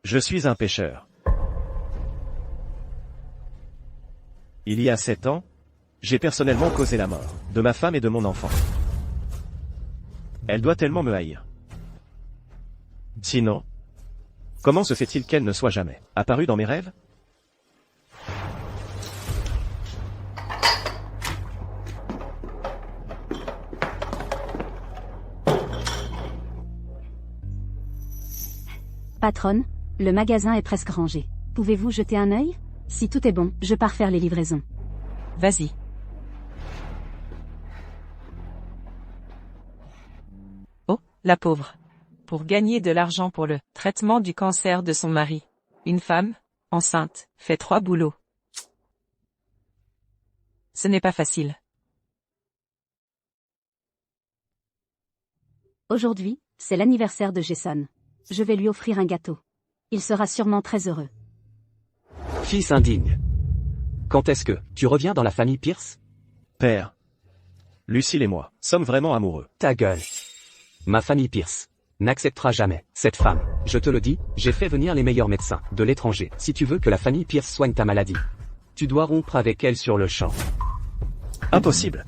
Je suis un pêcheur. Il y a 7 ans, j'ai personnellement causé la mort de ma femme et de mon enfant. Elle doit tellement me haïr. Sinon, comment se fait-il qu'elle ne soit jamais apparue dans mes rêves? Patronne, le magasin est presque rangé. Pouvez-vous jeter un œil? Si tout est bon, je pars faire les livraisons. Vas-y. Oh, la pauvre. Pour gagner de l'argent pour le traitement du cancer de son mari. Une femme, enceinte, fait 3 boulots. Ce n'est pas facile. Aujourd'hui, c'est l'anniversaire de Jason. Je vais lui offrir un gâteau. Il sera sûrement très heureux. Fils indigne. Quand est-ce que tu reviens dans la famille Pierce? Père, Lucille et moi sommes vraiment amoureux. Ta gueule. Ma famille Pierce n'acceptera jamais cette femme. Je te le dis, j'ai fait venir les meilleurs médecins de l'étranger. Si tu veux que la famille Pierce soigne ta maladie, tu dois rompre avec elle sur le champ. Impossible.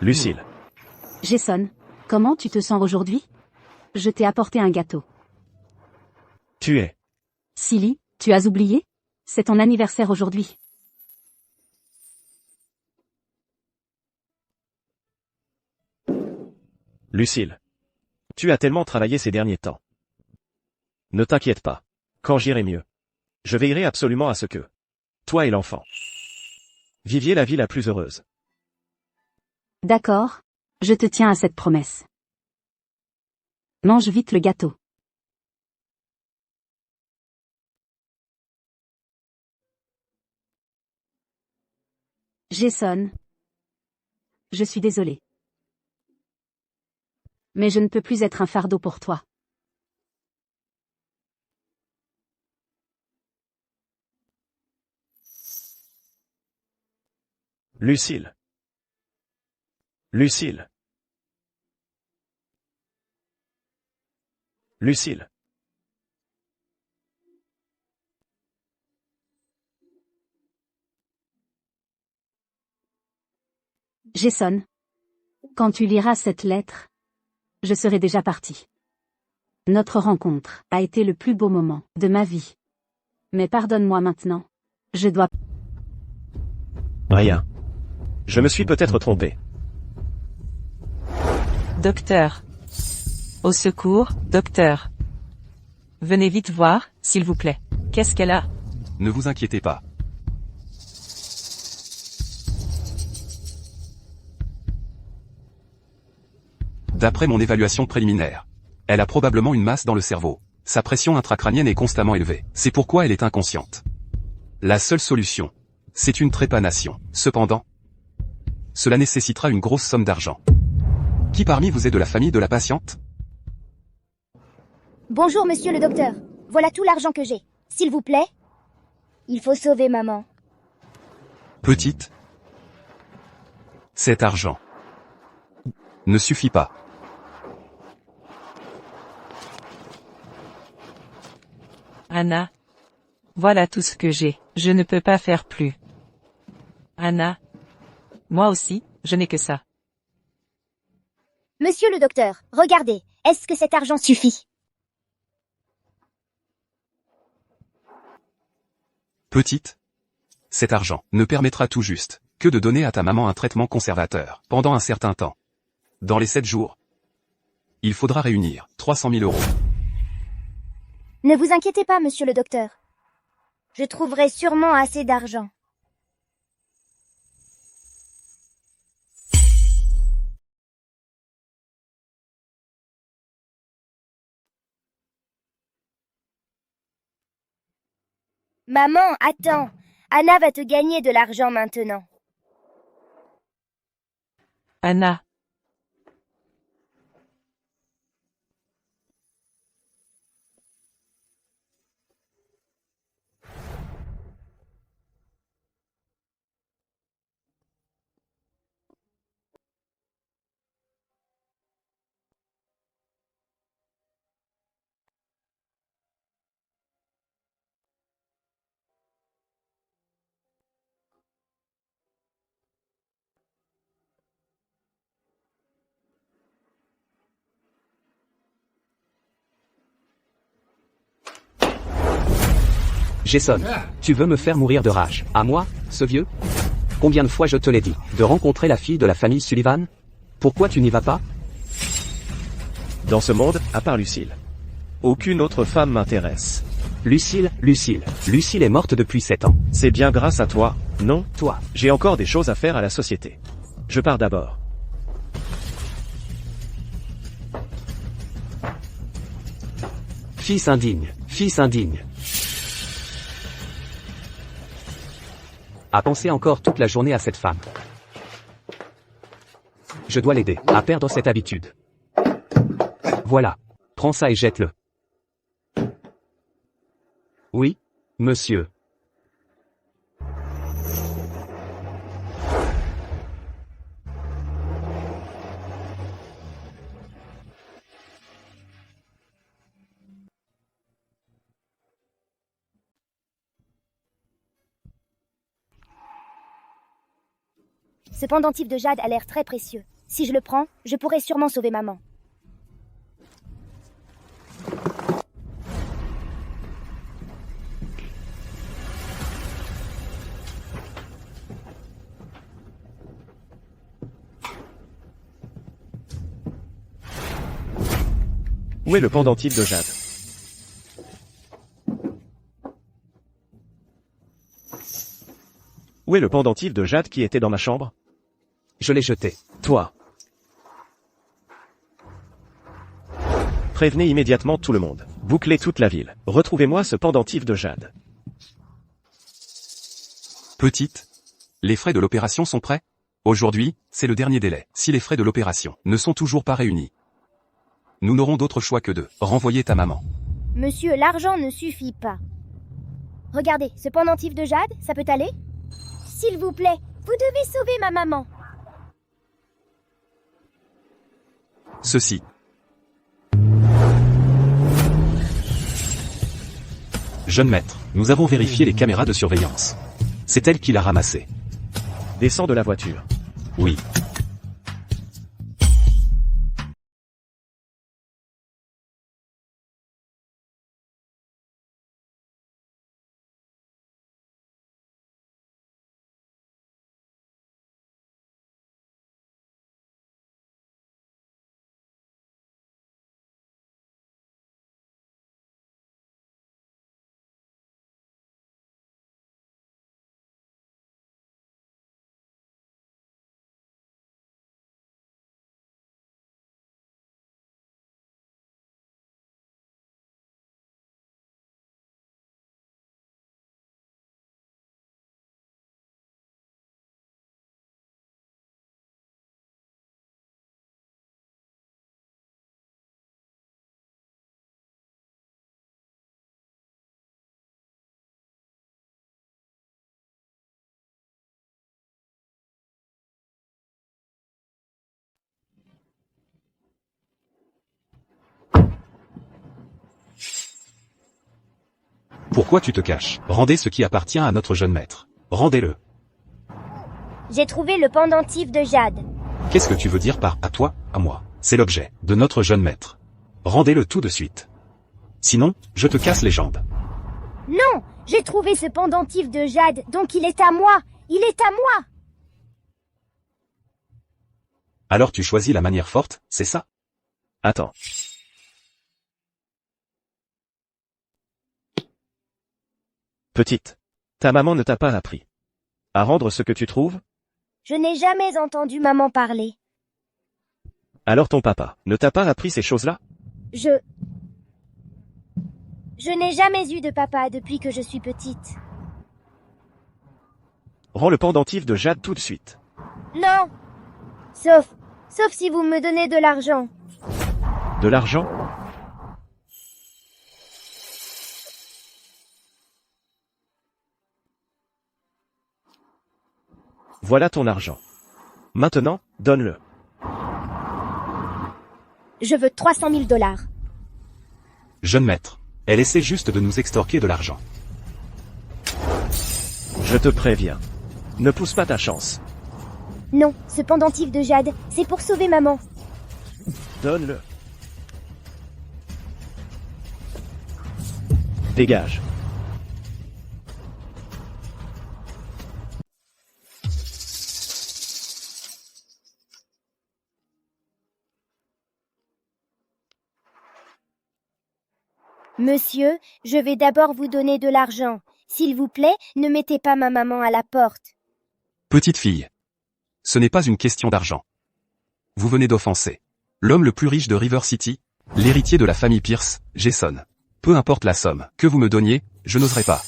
Lucille. Jason, comment tu te sens aujourd'hui? Je t'ai apporté un gâteau. Tu es. Silly, tu as oublié? C'est ton anniversaire aujourd'hui. Lucille. Tu as tellement travaillé ces derniers temps. Ne t'inquiète pas. Quand j'irai mieux, je veillerai absolument à ce que toi et l'enfant viviez la vie la plus heureuse. D'accord, je te tiens à cette promesse. Mange vite le gâteau. Jason. Je suis désolée. Mais je ne peux plus être un fardeau pour toi. Lucille. Lucille. Lucille. Jason. Quand tu liras cette lettre, je serai déjà parti. Notre rencontre a été le plus beau moment de ma vie. Mais pardonne-moi maintenant. Je dois... Rien. Je me suis peut-être trompé. Docteur. Au secours, docteur. Venez vite voir, s'il vous plaît. Qu'est-ce qu'elle a? Ne vous inquiétez pas. D'après mon évaluation préliminaire, elle a probablement une masse dans le cerveau. Sa pression intracrânienne est constamment élevée. C'est pourquoi elle est inconsciente. La seule solution, c'est une trépanation. Cependant, cela nécessitera une grosse somme d'argent. Qui parmi vous est de la famille de la patiente? Bonjour monsieur le docteur. Voilà tout l'argent que j'ai. S'il vous plaît. Il faut sauver maman. Petite, cet argent ne suffit pas. Anna. Voilà tout ce que j'ai. Je ne peux pas faire plus. Anna. Moi aussi, je n'ai que ça. Monsieur le docteur, regardez. Est-ce que cet argent suffit? Petite, cet argent ne permettra tout juste que de donner à ta maman un traitement conservateur pendant un certain temps. Dans les 7 jours, il faudra réunir 300 000 euros. Ne vous inquiétez pas, monsieur le docteur. Je trouverai sûrement assez d'argent. Maman, attends. Anna va te gagner de l'argent maintenant. Anna. Jason, tu veux me faire mourir de rage. À moi, ce vieux? Combien de fois je te l'ai dit, de rencontrer la fille de la famille Sullivan? Pourquoi tu n'y vas pas? Dans ce monde, à part Lucille. Aucune autre femme m'intéresse. Lucille est morte depuis 7 ans. C'est bien grâce à toi, non? Toi, J'ai encore des choses à faire à la société. Je pars d'abord. fils indigne, fils indigne. À penser encore toute la journée à cette femme. Je dois l'aider à perdre cette habitude. Voilà. Prends ça et jette-le. Oui, monsieur. Ce pendentif de jade a l'air très précieux. Si je le prends, je pourrais sûrement sauver maman. Où est le pendentif de jade? Où est le pendentif de jade qui était dans ma chambre? Je l'ai jeté. Toi. Prévenez immédiatement tout le monde. Bouclez toute la ville. Retrouvez-moi ce pendentif de jade. Petite. Les frais de l'opération sont prêts? Aujourd'hui, c'est le dernier délai. Si les frais de l'opération ne sont toujours pas réunis, nous n'aurons d'autre choix que de renvoyer ta maman. Monsieur, l'argent ne suffit pas. Regardez, ce pendentif de jade, ça peut aller? S'il vous plaît, vous devez sauver ma maman. Ceci. Jeune maître, nous avons vérifié les caméras de surveillance. C'est elle qui l'a ramassé. Descends de la voiture. Oui. Pourquoi tu te caches? Rendez ce qui appartient à notre jeune maître. Rendez-le. J'ai trouvé le pendentif de jade. Qu'est-ce que tu veux dire par « à toi, à moi » C'est l'objet de notre jeune maître. Rendez-le tout de suite. Sinon, je te casse les jambes. Non, j'ai trouvé ce pendentif de jade, donc il est à moi. Il est à moi. Alors tu choisis la manière forte, c'est ça? Attends. Petite. Ta maman ne t'a pas appris à rendre ce que tu trouves? Je n'ai jamais entendu maman parler. Alors ton papa ne t'a pas appris ces choses-là? Je n'ai jamais eu de papa depuis que je suis petite. Rends le pendentif de jade tout de suite. Non. Sauf si vous me donnez de l'argent. De l'argent? Voilà ton argent. Maintenant, donne-le. Je veux 300 000 $. Jeune maître, elle essaie juste de nous extorquer de l'argent. Je te préviens. Ne pousse pas ta chance. Non, ce pendentif de jade, c'est pour sauver maman. Donne-le. Dégage. Monsieur, je vais d'abord vous donner de l'argent. S'il vous plaît, ne mettez pas ma maman à la porte. Petite fille. Ce n'est pas une question d'argent. Vous venez d'offenser l'homme le plus riche de River City, l'héritier de la famille Pierce, Jason. Peu importe la somme que vous me donniez, je n'oserais pas.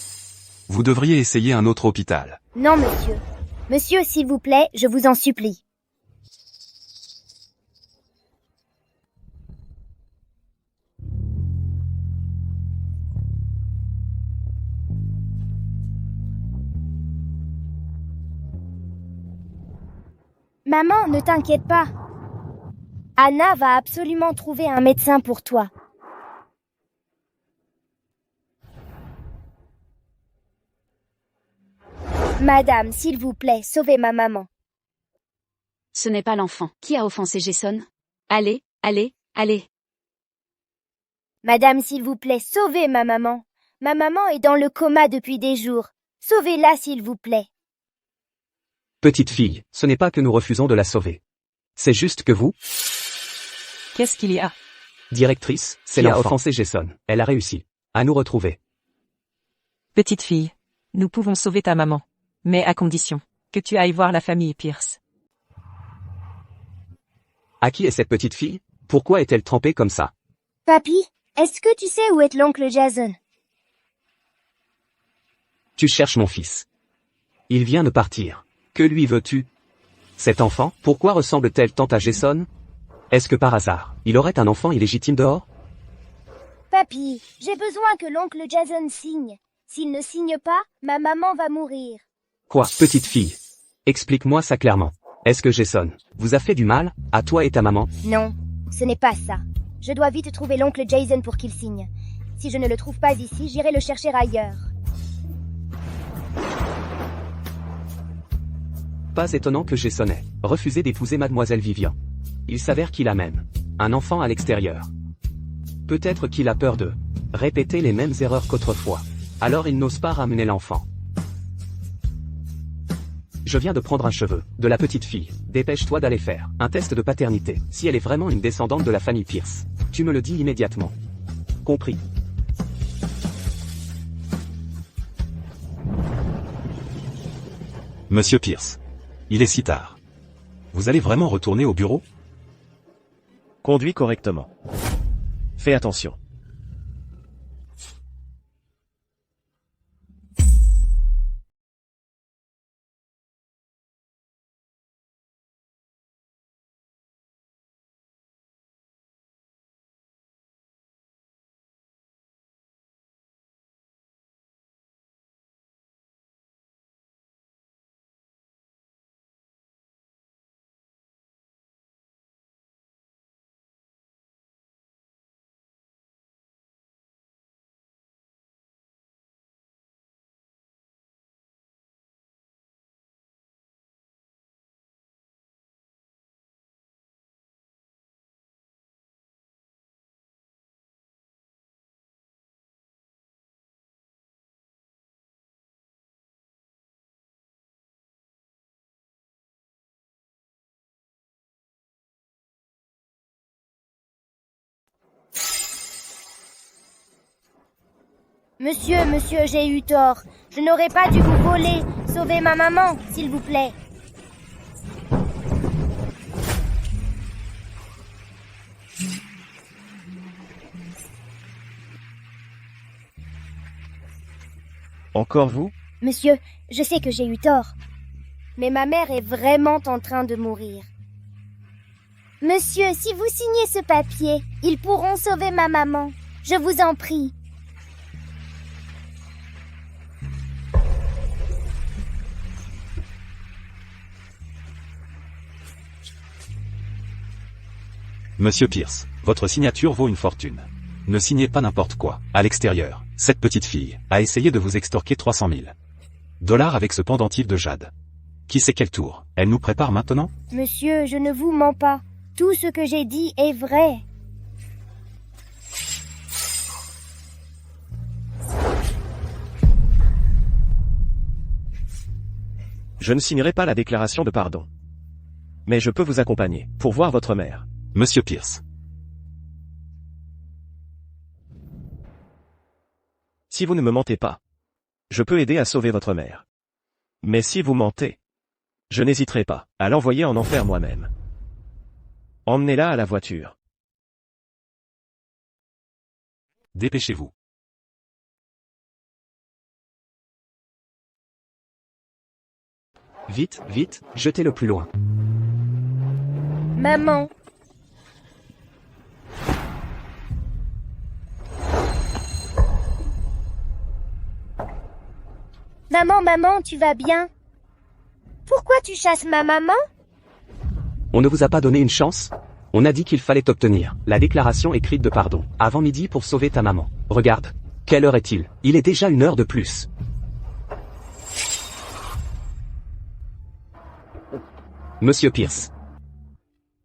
Vous devriez essayer un autre hôpital. Non, monsieur. Monsieur, s'il vous plaît, je vous en supplie. Maman, ne t'inquiète pas. Anna va absolument trouver un médecin pour toi. Madame, s'il vous plaît, sauvez ma maman. Ce n'est pas l'enfant qui a offensé Jason. Allez, allez, allez. Madame, s'il vous plaît, sauvez ma maman. Ma maman est dans le coma depuis des jours. Sauvez-la, s'il vous plaît. Petite fille, ce n'est pas que nous refusons de la sauver. C'est juste que vous, Qu'est-ce qu'il y a? directrice, C'est qui a l'enfant. offensé Jason. Elle a réussi à nous retrouver. Petite fille, nous pouvons sauver ta maman. Mais à condition que tu ailles voir la famille Pierce. À qui est cette petite fille? Pourquoi est-elle trempée comme ça? Papy, est-ce que tu sais où est l'oncle Jason? Tu cherches mon fils. Il vient de partir. Que lui veux-tu? Cet enfant, pourquoi ressemble-t-elle tant à Jason? Est-ce que par hasard, il aurait un enfant illégitime dehors? Papy, j'ai besoin que l'oncle Jason signe. S'il ne signe pas, ma maman va mourir. Quoi, petite fille? Explique-moi ça clairement. Est-ce que Jason vous a fait du mal, à toi et ta maman? Non, ce n'est pas ça. Je dois vite trouver l'oncle Jason pour qu'il signe. Si je ne le trouve pas ici, j'irai le chercher ailleurs. Pas étonnant que Jason ait refusé d'épouser mademoiselle Vivian. Il s'avère qu'il a même un enfant à l'extérieur. Peut-être qu'il a peur de répéter les mêmes erreurs qu'autrefois. Alors il n'ose pas ramener l'enfant. Je viens de prendre un cheveu de la petite fille. Dépêche-toi d'aller faire un test de paternité. Si elle est vraiment une descendante de la famille Pierce, tu me le dis immédiatement. Compris. Monsieur Pierce. Il est si tard. Vous allez vraiment retourner au bureau? Conduis correctement. Fais attention. Monsieur, j'ai eu tort. Je n'aurais pas dû vous voler. Sauvez ma maman, s'il vous plaît. Encore vous? Monsieur, je sais que j'ai eu tort. Mais ma mère est vraiment en train de mourir. Monsieur, si vous signez ce papier, ils pourront sauver ma maman. Je vous en prie. Monsieur Pierce, votre signature vaut une fortune. Ne signez pas n'importe quoi. À l'extérieur, cette petite fille a essayé de vous extorquer 300 000 $ avec ce pendentif de jade. Qui sait quel tour elle nous prépare maintenant? Monsieur, je ne vous mens pas. Tout ce que j'ai dit est vrai. Je ne signerai pas la déclaration de pardon. Mais je peux vous accompagner pour voir votre mère. Monsieur Pierce. Si vous ne me mentez pas, je peux aider à sauver votre mère. Mais si vous mentez, je n'hésiterai pas à l'envoyer en enfer moi-même. Emmenez-la à la voiture. Dépêchez-vous. Vite, vite, jetez-le plus loin. Maman. Maman, tu vas bien? Pourquoi tu chasses ma maman? On ne vous a pas donné une chance? On a dit qu'il fallait obtenir la déclaration écrite de pardon avant midi pour sauver ta maman. Regarde. Quelle heure est-il? Il est déjà 1 heure de plus. Monsieur Pierce.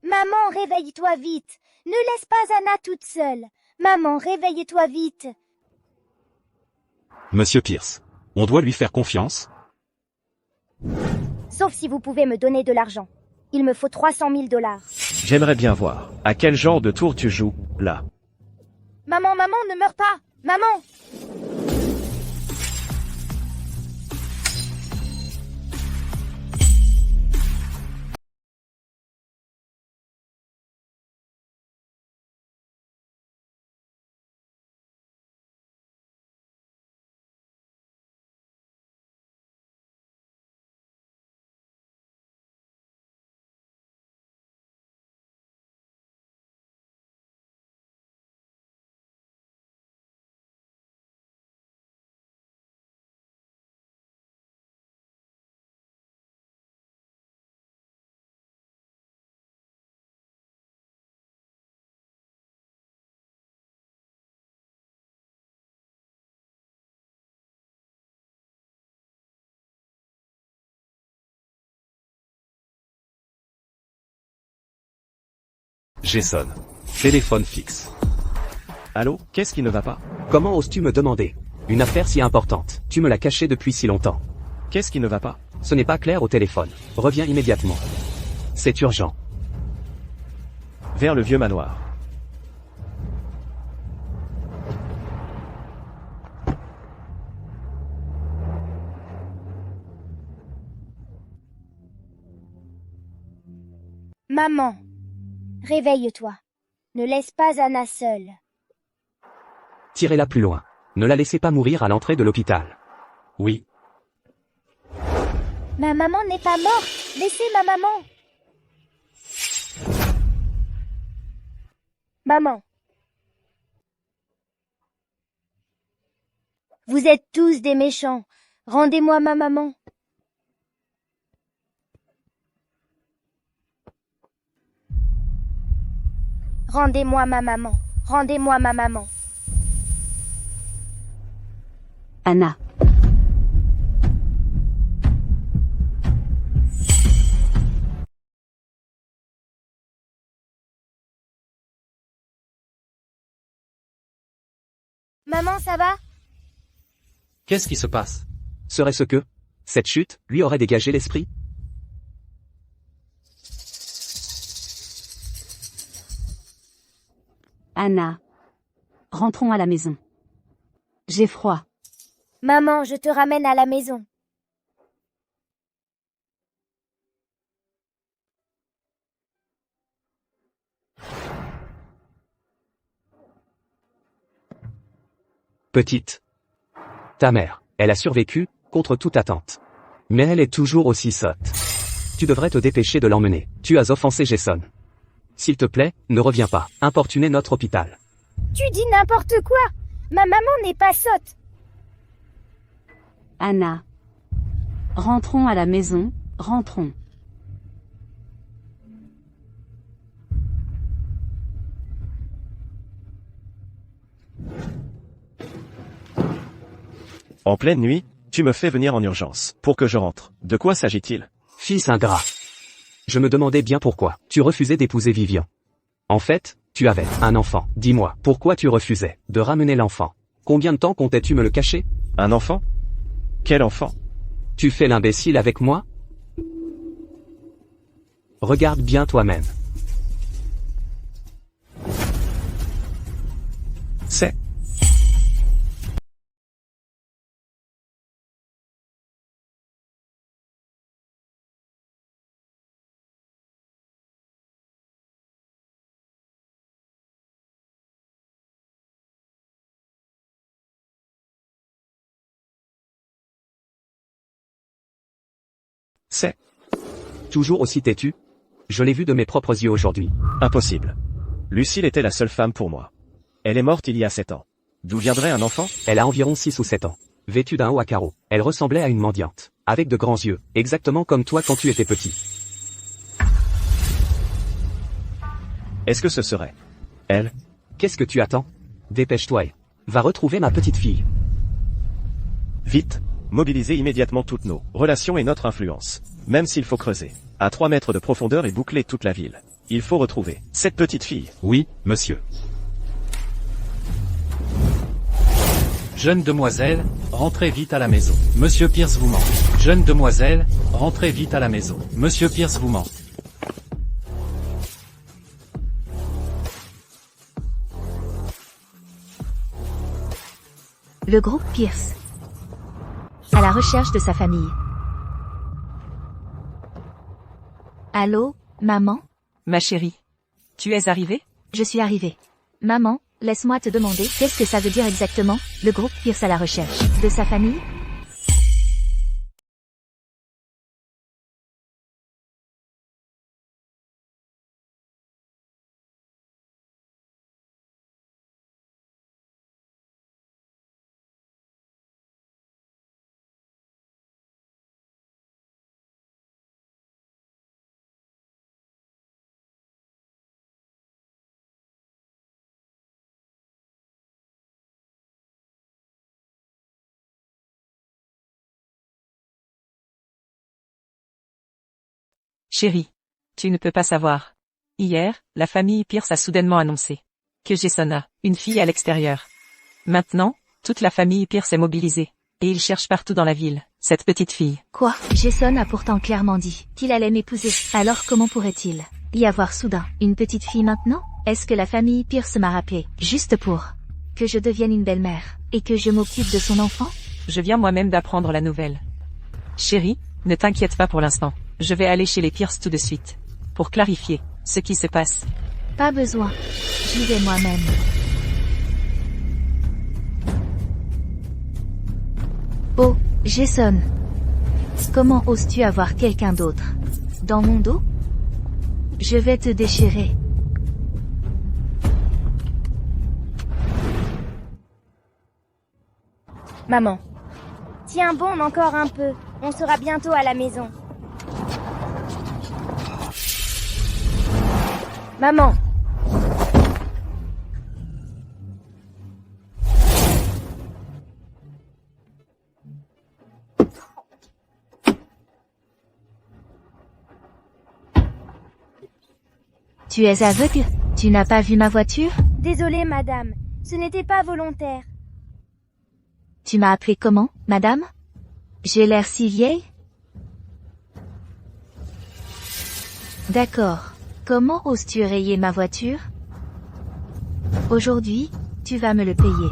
Maman, réveille-toi vite. Ne laisse pas Anna toute seule. Maman, réveille-toi vite. Monsieur Pierce, on doit lui faire confiance? Sauf si vous pouvez me donner de l'argent. Il me faut 300 000 $. J'aimerais bien voir à quel genre de tour tu joues, là. Maman, ne meurs pas. Maman. Jason. Téléphone fixe. Allô, qu'est-ce qui ne va pas? Comment oses-tu me demander? Une affaire si importante, tu me l'as cachée depuis si longtemps. Qu'est-ce qui ne va pas? Ce n'est pas clair au téléphone. Reviens immédiatement. C'est urgent. Vers le vieux manoir. Maman. Réveille-toi. Ne laisse pas Anna seule. Tirez-la plus loin. Ne la laissez pas mourir à l'entrée de l'hôpital. Oui. Ma maman n'est pas morte. Laissez ma maman. Maman. Vous êtes tous des méchants. Rendez-moi ma maman. Rendez-moi ma maman. Rendez-moi ma maman. Anna. Maman, ça va? Qu'est-ce qui se passe? Serait-ce que cette chute lui aurait dégagé l'esprit? Anna. Rentrons à la maison. J'ai froid. Maman, je te ramène à la maison. Petite. Ta mère, elle a survécu, contre toute attente. Mais elle est toujours aussi sotte. Tu devrais te dépêcher de l'emmener. Tu as offensé Jason. S'il te plaît, ne reviens pas, importuner notre hôpital. Tu dis n'importe quoi. Ma maman n'est pas sotte. Anna. Rentrons à la maison, rentrons. En pleine nuit, tu me fais venir en urgence, pour que je rentre. De quoi s'agit-il? Fils ingrat. Je me demandais bien pourquoi tu refusais d'épouser Vivian. En fait, tu avais un enfant. Dis-moi, pourquoi tu refusais de ramener l'enfant? Combien de temps comptais-tu me le cacher? Un enfant? Quel enfant? Tu fais l'imbécile avec moi? Regarde bien toi-même. C'est C'est Toujours aussi têtu? Je l'ai vu de mes propres yeux aujourd'hui. impossible. Lucille était la seule femme pour moi. Elle est morte il y a 7 ans. D'où viendrait un enfant? Elle a environ 6 ou 7 ans. Vêtue d'un haut à carreaux. Elle ressemblait à une mendiante. Avec de grands yeux. Exactement comme toi quand tu étais petit. Est-ce que ce serait elle? Qu'est-ce que tu attends? Dépêche-toi et va retrouver ma petite fille. Vite, mobilisez immédiatement toutes nos relations et notre influence. Même s'il faut creuser à 3 mètres de profondeur et boucler toute la ville. Il faut retrouver cette petite fille. Oui, monsieur. Jeune demoiselle, rentrez vite à la maison. Monsieur Pierce vous manque. Jeune demoiselle, rentrez vite à la maison. Monsieur Pierce vous manque. Le groupe Pierce. À la recherche de sa famille. Allô, maman? Ma chérie. Tu es arrivée? Je suis arrivée. Maman, laisse-moi te demander, qu'est-ce que ça veut dire exactement, le groupe Pierce à la recherche de sa famille? Chérie. Tu ne peux pas savoir. Hier, la famille Pierce a soudainement annoncé que Jason a une fille à l'extérieur. Maintenant, toute la famille Pierce est mobilisée, et ils cherchent partout dans la ville, cette petite fille. Quoi? Jason a pourtant clairement dit qu'il allait m'épouser. Alors comment pourrait-il y avoir soudain une petite fille maintenant? Est-ce que la famille Pierce m'a rappelé, juste pour que je devienne une belle-mère, et que je m'occupe de son enfant? Je viens moi-même d'apprendre la nouvelle. Chérie, ne t'inquiète pas pour l'instant. Je vais aller chez les Pierce tout de suite. Pour clarifier ce qui se passe. Pas besoin. J'y vais moi-même. Oh, Jason. Comment oses-tu avoir quelqu'un d'autre dans mon dos? Je vais te déchirer. Maman. Tiens bon encore un peu. On sera bientôt à la maison. Maman. Tu es aveugle? Tu n'as pas vu ma voiture? Désolée, madame. Ce n'était pas volontaire. Tu m'as appelé comment, madame? J'ai l'air si vieille? D'accord. Comment oses-tu rayer ma voiture? Aujourd'hui, tu vas me le payer.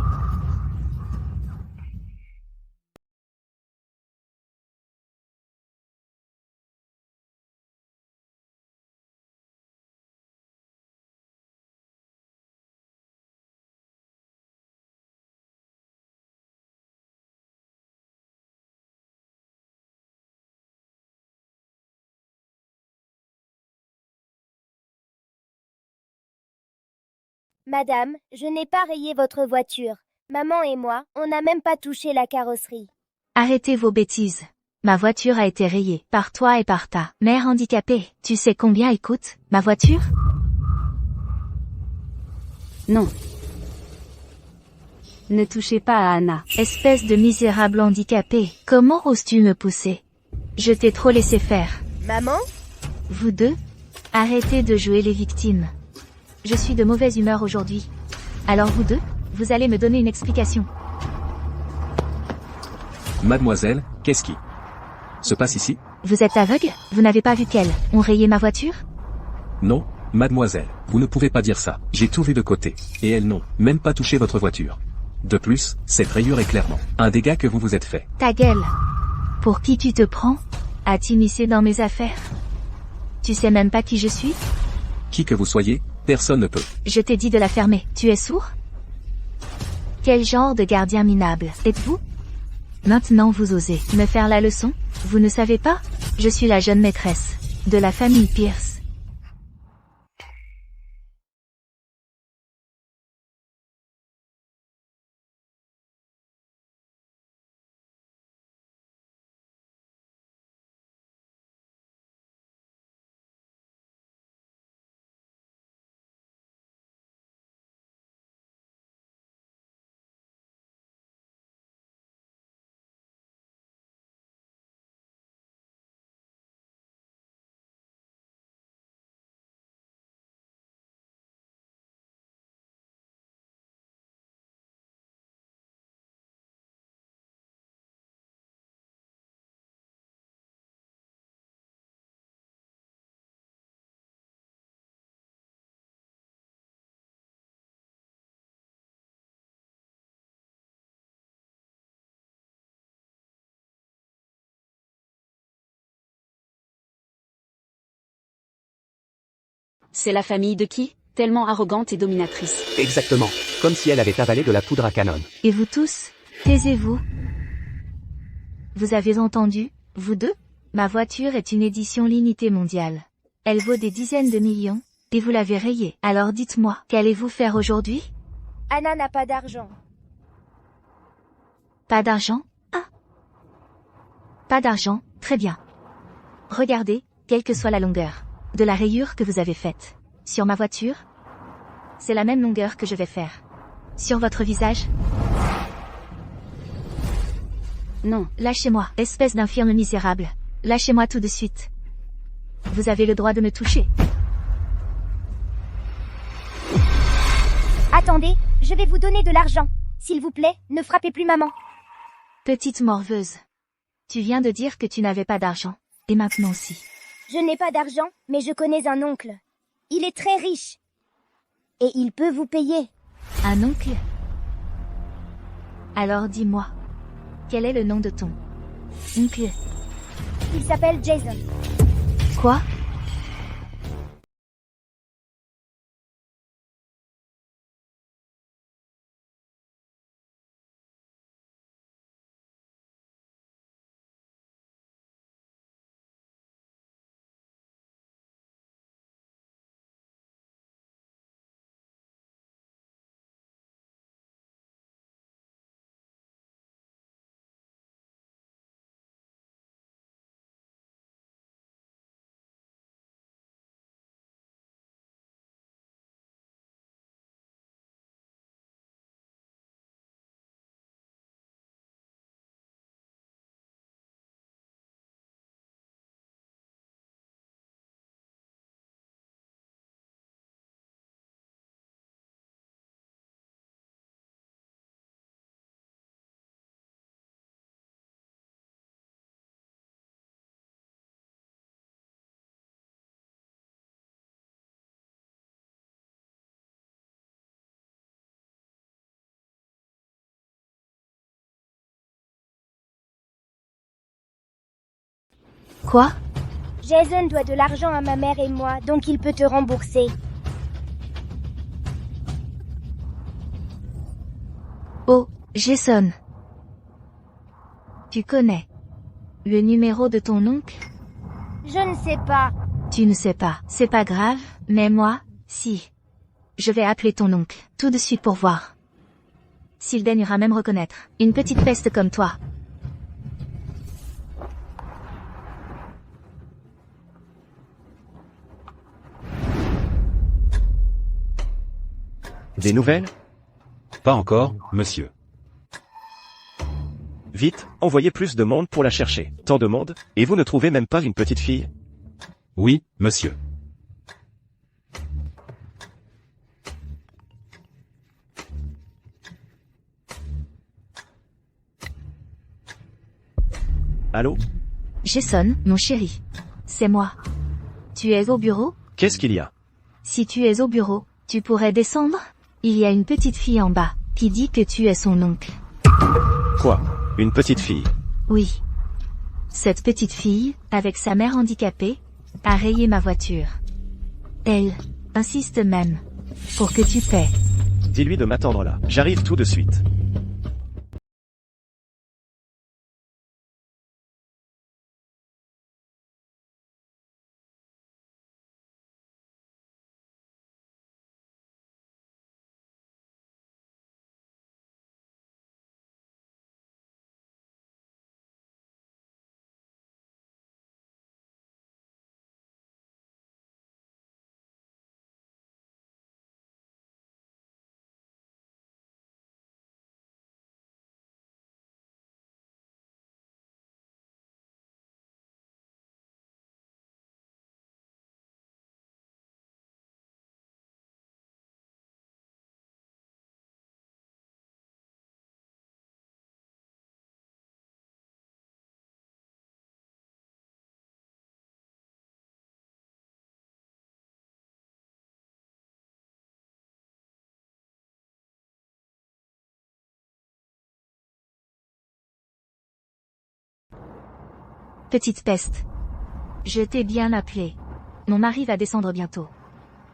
Madame, je n'ai pas rayé votre voiture. Maman et moi, on n'a même pas touché la carrosserie. Arrêtez vos bêtises. Ma voiture a été rayée par toi et par ta mère handicapée. Tu sais combien elle coûte, ma voiture? Non. Ne touchez pas à Anna. Espèce de misérable handicapé. Comment oses-tu me pousser? Je t'ai trop laissé faire. Maman? Vous deux? Arrêtez de jouer les victimes. Je suis de mauvaise humeur aujourd'hui. Alors vous deux, vous allez me donner une explication. Mademoiselle, qu'est-ce qui se passe ici? Vous êtes aveugle? Vous n'avez pas vu qu'elles ont rayé ma voiture? Non, mademoiselle, vous ne pouvez pas dire ça. J'ai tout vu de côté. Et elles n'ont même pas touché votre voiture. De plus, cette rayure est clairement un dégât que vous vous êtes fait. Ta gueule. Pour qui tu te prends? À t'immiscer dans mes affaires? Tu sais même pas qui je suis? Qui que vous soyez, personne ne peut. Je t'ai dit de la fermer. Tu es sourd? Quel genre de gardien minable êtes-vous? Maintenant vous osez me faire la leçon? Vous ne savez pas? Je suis la jeune maîtresse de la famille Pierce. C'est la famille de qui? Tellement arrogante et dominatrice. Exactement. Comme si elle avait avalé de la poudre à canon. Et vous tous, taisez-vous. Vous avez entendu, vous deux? Ma voiture est une édition limitée mondiale. Elle vaut des dizaines de millions, et vous l'avez rayée. Alors dites-moi, qu'allez-vous faire aujourd'hui? Anna n'a pas d'argent. Pas d'argent? Ah. Pas d'argent, très bien. Regardez, quelle que soit la longueur de la rayure que vous avez faite sur ma voiture, c'est la même longueur que je vais faire sur votre visage. Non, lâchez-moi, espèce d'infirme misérable. Lâchez-moi tout de suite. Vous avez le droit de me toucher. Attendez, je vais vous donner de l'argent. S'il vous plaît, ne frappez plus maman. Petite morveuse. Tu viens de dire que tu n'avais pas d'argent. Et maintenant aussi. Je n'ai pas d'argent, mais je connais un oncle. Il est très riche. Et il peut vous payer. Un oncle? Alors dis-moi, quel est le nom de ton oncle? Il s'appelle Jason. Quoi? Quoi? Jason doit de l'argent à ma mère et moi, donc il peut te rembourser. Oh, Jason. Tu connais le numéro de ton oncle? Je ne sais pas. Tu ne sais pas. C'est pas grave, mais moi, si. Je vais appeler ton oncle, tout de suite pour voir s'il daignera même reconnaître une petite peste comme toi. Des nouvelles? Pas encore, monsieur. Vite, envoyez plus de monde pour la chercher. Tant de monde, et vous ne trouvez même pas une petite fille? Oui, monsieur. Allô? Jason, mon chéri. C'est moi. Tu es au bureau? Qu'est-ce qu'il y a? Si tu es au bureau, tu pourrais descendre? Il y a une petite fille en bas, qui dit que tu es son oncle. Quoi? Une petite fille? Oui. Cette petite fille, avec sa mère handicapée, a rayé ma voiture. Elle insiste même pour que tu paies. Dis-lui de m'attendre là. J'arrive tout de suite. Petite peste. Je t'ai bien appelé. Mon mari va descendre bientôt.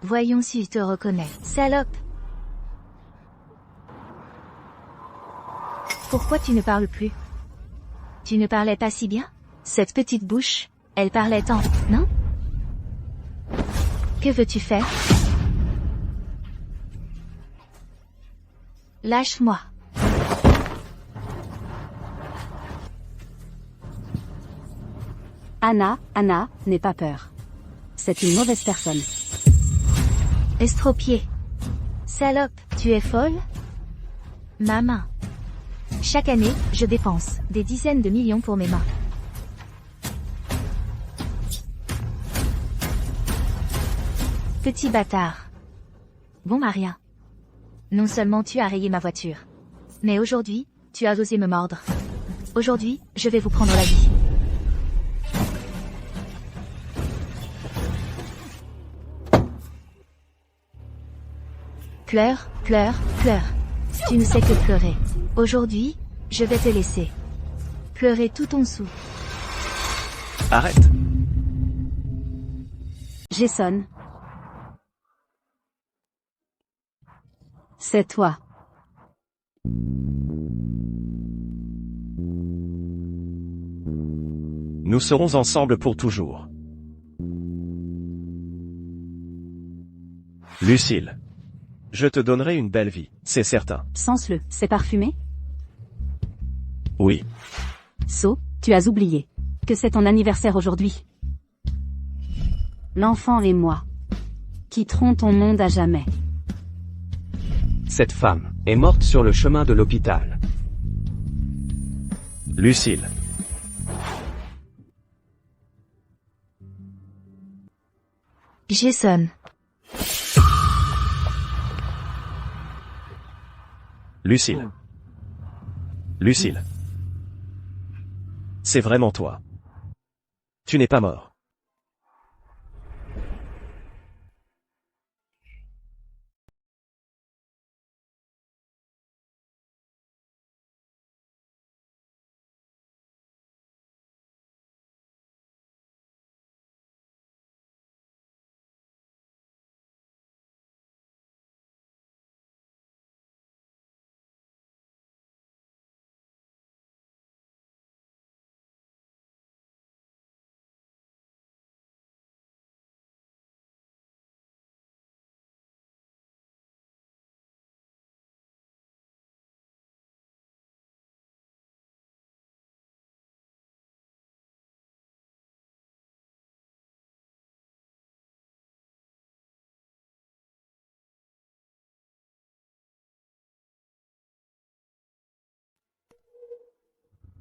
Voyons s'il te reconnaît. Salope. Pourquoi tu ne parles plus? Tu ne parlais pas si bien? Cette petite bouche, elle parlait tant, non? Que veux-tu faire? Lâche-moi. Anna, n'aie pas peur. C'est une mauvaise personne. Estropié. Salope, tu es folle? Ma main. Chaque année, je dépense des dizaines de millions pour mes mains. Petit bâtard. Bon Maria. Non seulement tu as rayé ma voiture, mais aujourd'hui, tu as osé me mordre. Aujourd'hui, je vais vous prendre la vie. Pleure, pleure, pleure. Tu ne sais que pleurer. Aujourd'hui, je vais te laisser pleurer tout ton sou. Arrête. Jason. C'est toi. Nous serons ensemble pour toujours. Lucille. Je te donnerai une belle vie, c'est certain. Sens-le, c'est parfumé? Oui. So, tu as oublié que c'est ton anniversaire aujourd'hui. L'enfant et moi quitterons ton monde à jamais. Cette femme est morte sur le chemin de l'hôpital. Lucille. Jason. Lucille. Lucille. C'est vraiment toi. Tu n'es pas mort.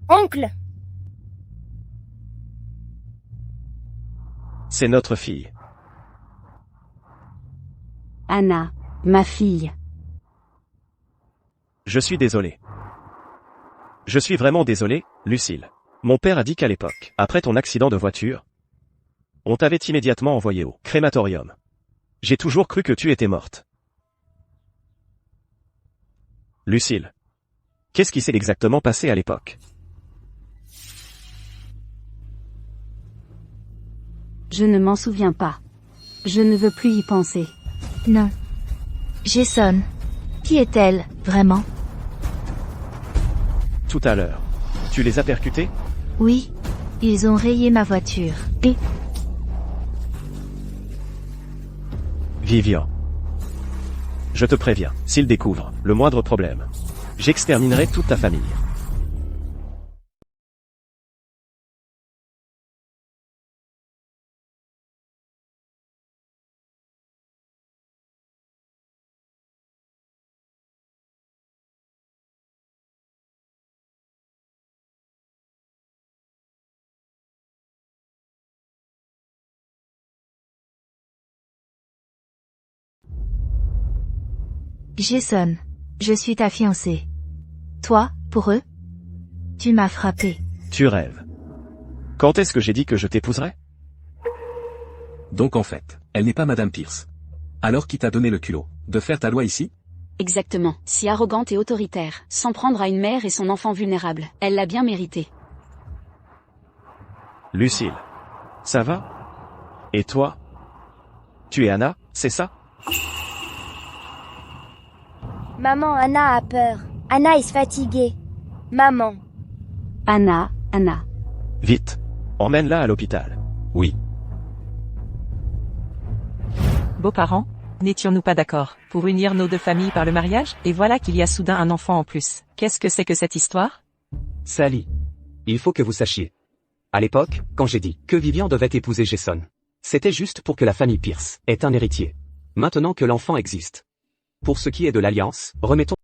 Oncle! C'est notre fille. Anna, ma fille. Je suis désolé. Je suis vraiment désolé, Lucille. Mon père a dit qu'à l'époque, après ton accident de voiture, on t'avait immédiatement envoyé au crématorium. J'ai toujours cru que tu étais morte. Lucille. Qu'est-ce qui s'est exactement passé à l'époque? Je ne m'en souviens pas. Je ne veux plus y penser. Non. Jason. Qui est-elle, vraiment? Tout à l'heure. Tu les as percutés? Oui. Ils ont rayé ma voiture. Et... Vivian. Je te préviens, s'ils découvrent le moindre problème, j'exterminerai toute ta famille. Jason. Je suis ta fiancée. Toi, pour eux? Tu m'as frappé. Tu rêves. Quand est-ce que j'ai dit que je t'épouserais? Donc en fait, elle n'est pas Madame Pierce. Alors qui t'a donné le culot de faire ta loi ici? Exactement. Si arrogante et autoritaire, s'en prendre à une mère et son enfant vulnérable. Elle l'a bien mérité. Lucille. Ça va? Et toi? Tu es Anna, c'est ça? Maman, Anna a peur. Anna est fatiguée. Maman. Anna. Vite. Emmène-la à l'hôpital. Oui. Beaux-parents, n'étions-nous pas d'accord pour unir nos deux familles par le mariage? Et voilà qu'il y a soudain un enfant en plus. Qu'est-ce que c'est que cette histoire? Sally. Il faut que vous sachiez. À l'époque, quand j'ai dit que Vivian devait épouser Jason, c'était juste pour que la famille Pierce ait un héritier. Maintenant que l'enfant existe. Pour ce qui est de l'alliance, remettons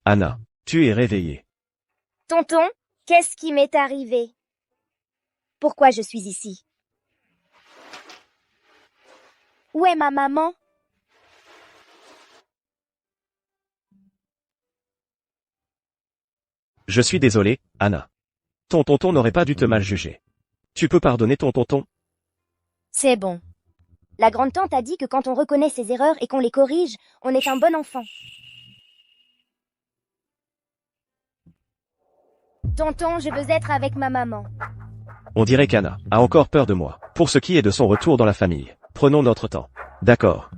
Anna, tu es réveillée. Tonton, qu'est-ce qui m'est arrivé? Pourquoi je suis ici? Où est ma maman? Je suis désolé, Anna. Ton tonton n'aurait pas dû te mal juger. Tu peux pardonner ton tonton? C'est bon. La grande-tante a dit que quand on reconnaît ses erreurs et qu'on les corrige, on est un bon enfant. Tonton, je veux être avec ma maman. On dirait qu'Anna a encore peur de moi. Pour ce qui est de son retour dans la famille, prenons notre temps. D'accord.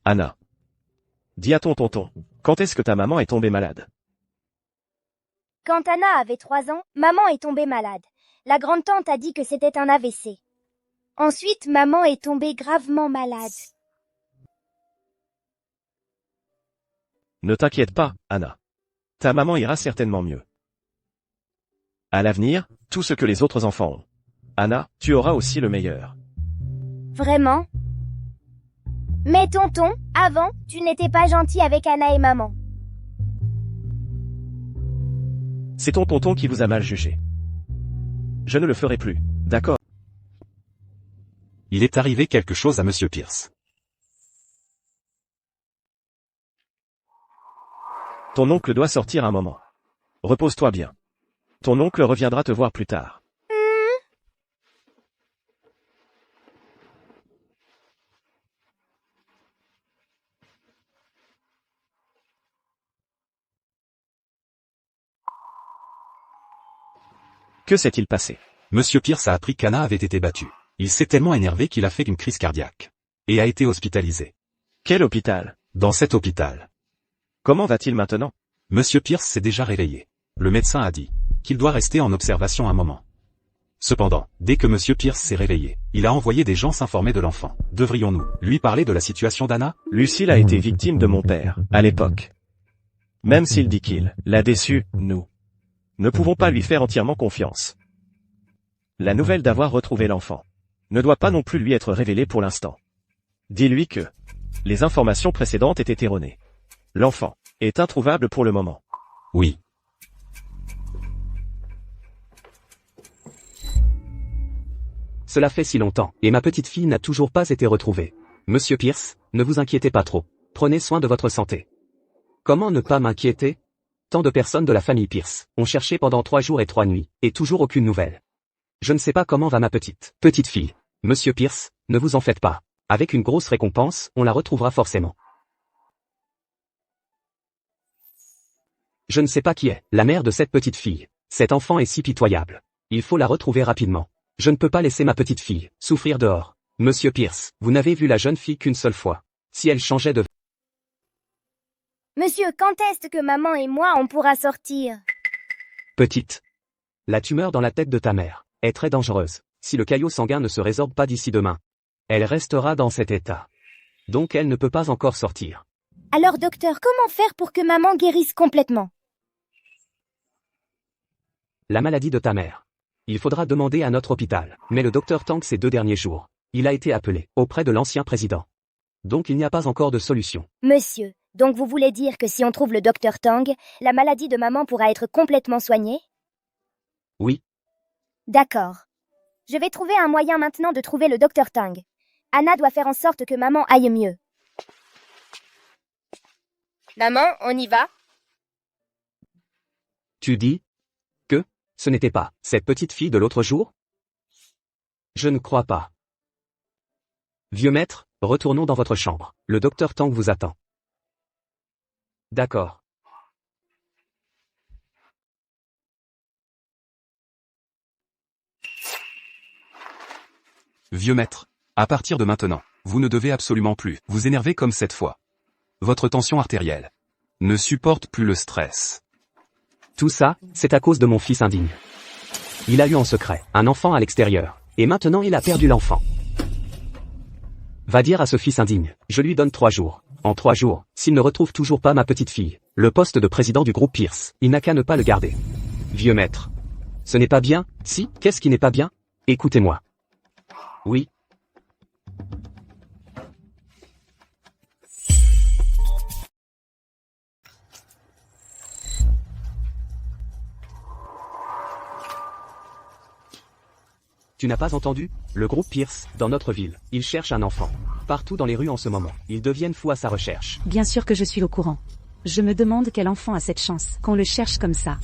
Anna. Dis à ton tonton, quand est-ce que ta maman est tombée malade? Quand Anna avait 3 ans, maman est tombée malade. La grande-tante a dit que c'était un AVC. Ensuite, maman est tombée gravement malade. Ne t'inquiète pas, Anna. Ta maman ira certainement mieux. À l'avenir, tout ce que les autres enfants ont. Anna, tu auras aussi le meilleur. Vraiment? Mais tonton, avant, tu n'étais pas gentil avec Anna et maman. C'est ton tonton qui vous a mal jugé. Je ne le ferai plus, d'accord? Il est arrivé quelque chose à Monsieur Pierce. Ton oncle doit sortir un moment. Repose-toi bien. Ton oncle reviendra te voir plus tard. Que s'est-il passé? Monsieur Pierce a appris qu'Anna avait été battue. Il s'est tellement énervé qu'il a fait une crise cardiaque. Et a été hospitalisé. Quel hôpital? Dans cet hôpital. Comment va-t-il maintenant? Monsieur Pierce s'est déjà réveillé. Le médecin a dit qu'il doit rester en observation un moment. Cependant, dès que Monsieur Pierce s'est réveillé, il a envoyé des gens s'informer de l'enfant. Devrions-nous lui parler de la situation d'Anna? Lucille a été victime de mon père, à l'époque. Même s'il dit qu'il l'a déçu, nous ne pouvons pas lui faire entièrement confiance. La nouvelle d'avoir retrouvé l'enfant ne doit pas non plus lui être révélée pour l'instant. Dis-lui que les informations précédentes étaient erronées. L'enfant est introuvable pour le moment. Oui. Cela fait si longtemps, et ma petite fille n'a toujours pas été retrouvée. Monsieur Pierce, ne vous inquiétez pas trop. Prenez soin de votre santé. Comment ne pas m'inquiéter? Tant de personnes de la famille Pierce ont cherché pendant 3 jours et 3 nuits, et toujours aucune nouvelle. Je ne sais pas comment va ma petite fille. Monsieur Pierce, ne vous en faites pas. Avec une grosse récompense, on la retrouvera forcément. Je ne sais pas qui est la mère de cette petite fille. Cet enfant est si pitoyable. Il faut la retrouver rapidement. Je ne peux pas laisser ma petite fille souffrir dehors. Monsieur Pierce, vous n'avez vu la jeune fille qu'une seule fois. Si elle changeait de... Monsieur, quand est-ce que maman et moi on pourra sortir? Petite. La tumeur dans la tête de ta mère est très dangereuse. Si le caillot sanguin ne se résorbe pas d'ici demain, elle restera dans cet état. Donc elle ne peut pas encore sortir. Alors docteur, comment faire pour que maman guérisse complètement? La maladie de ta mère. Il faudra demander à notre hôpital. Mais le docteur Tang ces 2 derniers jours, il a été appelé auprès de l'ancien président. Donc il n'y a pas encore de solution. Monsieur, donc vous voulez dire que si on trouve le docteur Tang, la maladie de maman pourra être complètement soignée? Oui. D'accord. Je vais trouver un moyen maintenant de trouver le docteur Tang. Anna doit faire en sorte que maman aille mieux. Maman, on y va? Tu dis que ce n'était pas cette petite fille de l'autre jour? Je ne crois pas. Vieux maître, retournons dans votre chambre. Le docteur Tang vous attend. D'accord. Vieux maître, à partir de maintenant, vous ne devez absolument plus vous énerver comme cette fois. Votre tension artérielle ne supporte plus le stress. Tout ça, c'est à cause de mon fils indigne. Il a eu en secret un enfant à l'extérieur, et maintenant il a perdu l'enfant. Va dire à ce fils indigne, je lui donne 3 jours. En 3 jours, s'il ne retrouve toujours pas ma petite fille, le poste de président du groupe Pierce, il n'a qu'à ne pas le garder. Vieux maître. Ce n'est pas bien, si, qu'est-ce qui n'est pas bien? Écoutez-moi. Oui. Tu n'as pas entendu? Le groupe Pierce, dans notre ville, il cherche un enfant. Partout dans les rues en ce moment, ils deviennent fous à sa recherche. Bien sûr que je suis au courant. Je me demande quel enfant a cette chance, qu'on le cherche comme ça.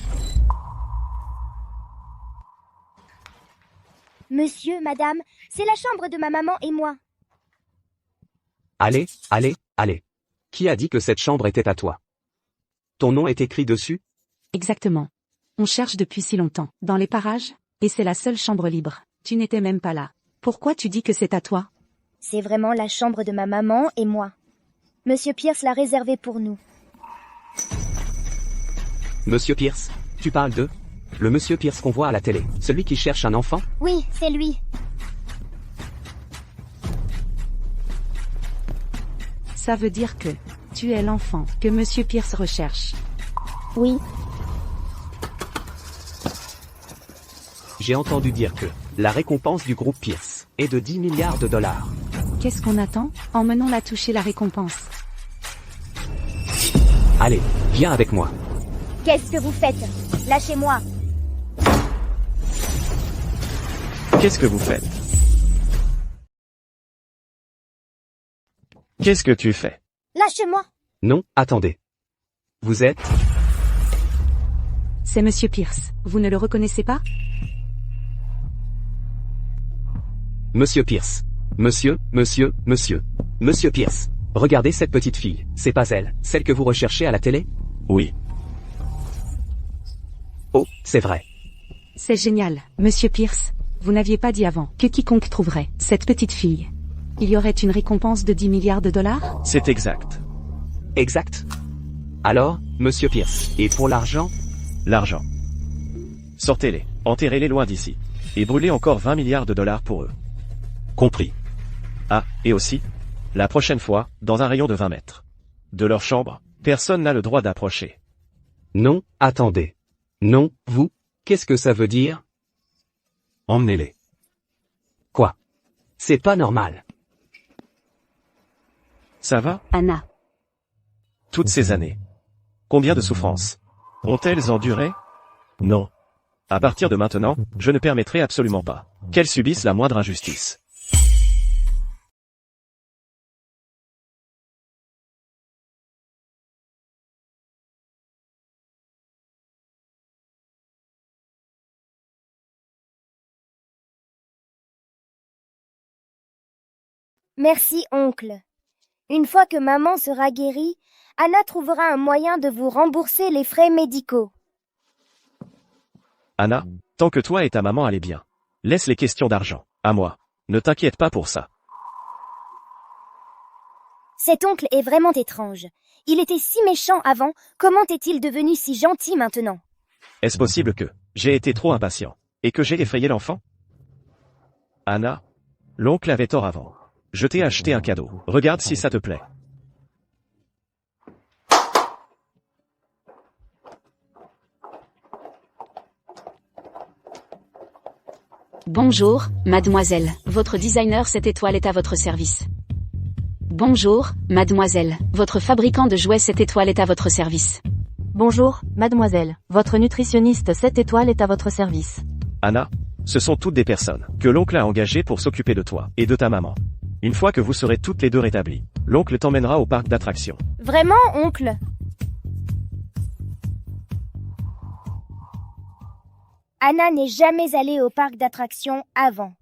Monsieur, madame, c'est la chambre de ma maman et moi. Allez, allez, allez. Qui a dit que cette chambre était à toi? Ton nom est écrit dessus? Exactement. On cherche depuis si longtemps, dans les parages, et c'est la seule chambre libre. Tu n'étais même pas là. Pourquoi tu dis que c'est à toi? C'est vraiment la chambre de ma maman et moi. Monsieur Pierce l'a réservée pour nous. Monsieur Pierce, tu parles de? Le monsieur Pierce qu'on voit à la télé, celui qui cherche un enfant? Oui, c'est lui. Ça veut dire que tu es l'enfant que Monsieur Pierce recherche. Oui. J'ai entendu dire que la récompense du groupe Pierce est de 10 milliards de dollars. Qu'est-ce qu'on attend? Emmenons-la toucher la récompense. Allez, viens avec moi. Qu'est-ce que vous faites? Lâchez-moi. Qu'est-ce que vous faites? Qu'est-ce que tu fais? Lâchez-moi. Non, attendez. Vous êtes? C'est Monsieur Pierce. Vous ne le reconnaissez pas? Monsieur Pierce. Monsieur Pierce. Regardez cette petite fille, c'est pas elle, celle que vous recherchez à la télé? Oui. Oh, c'est vrai. C'est génial, Monsieur Pierce. Vous n'aviez pas dit avant que quiconque trouverait cette petite fille, il y aurait une récompense de 10 milliards de dollars? C'est exact. Exact. Alors, Monsieur Pierce, et pour l'argent? L'argent. Sortez-les, enterrez-les loin d'ici. Et brûlez encore 20 milliards de dollars pour eux. Compris. Ah, et aussi, la prochaine fois, dans un rayon de 20 mètres. De leur chambre, personne n'a le droit d'approcher. Non, attendez. Non, vous, qu'est-ce que ça veut dire? Emmenez-les. Quoi? C'est pas normal. Ça va? Anna. Toutes ces années. Combien de souffrances ont-elles enduré? Non. À partir de maintenant, je ne permettrai absolument pas qu'elles subissent la moindre injustice. Merci, oncle. Une fois que maman sera guérie, Anna trouvera un moyen de vous rembourser les frais médicaux. Anna, tant que toi et ta maman allez bien, laisse les questions d'argent à moi. Ne t'inquiète pas pour ça. Cet oncle est vraiment étrange. Il était si méchant avant, comment est-il devenu si gentil maintenant? Est-ce possible que j'ai été trop impatient et que j'ai effrayé l'enfant? Anna, l'oncle avait tort avant. Je t'ai acheté un cadeau. Regarde si ça te plaît. Bonjour, mademoiselle. Votre designer 7 étoiles est à votre service. Bonjour, mademoiselle. Votre fabricant de jouets 7 étoiles est à votre service. Bonjour, mademoiselle. Votre nutritionniste 7 étoiles est à votre service. Anna, ce sont toutes des personnes que l'oncle a engagées pour s'occuper de toi et de ta maman. Une fois que vous serez toutes les deux rétablies, l'oncle t'emmènera au parc d'attractions. Vraiment, oncle? Anna n'est jamais allée au parc d'attractions avant.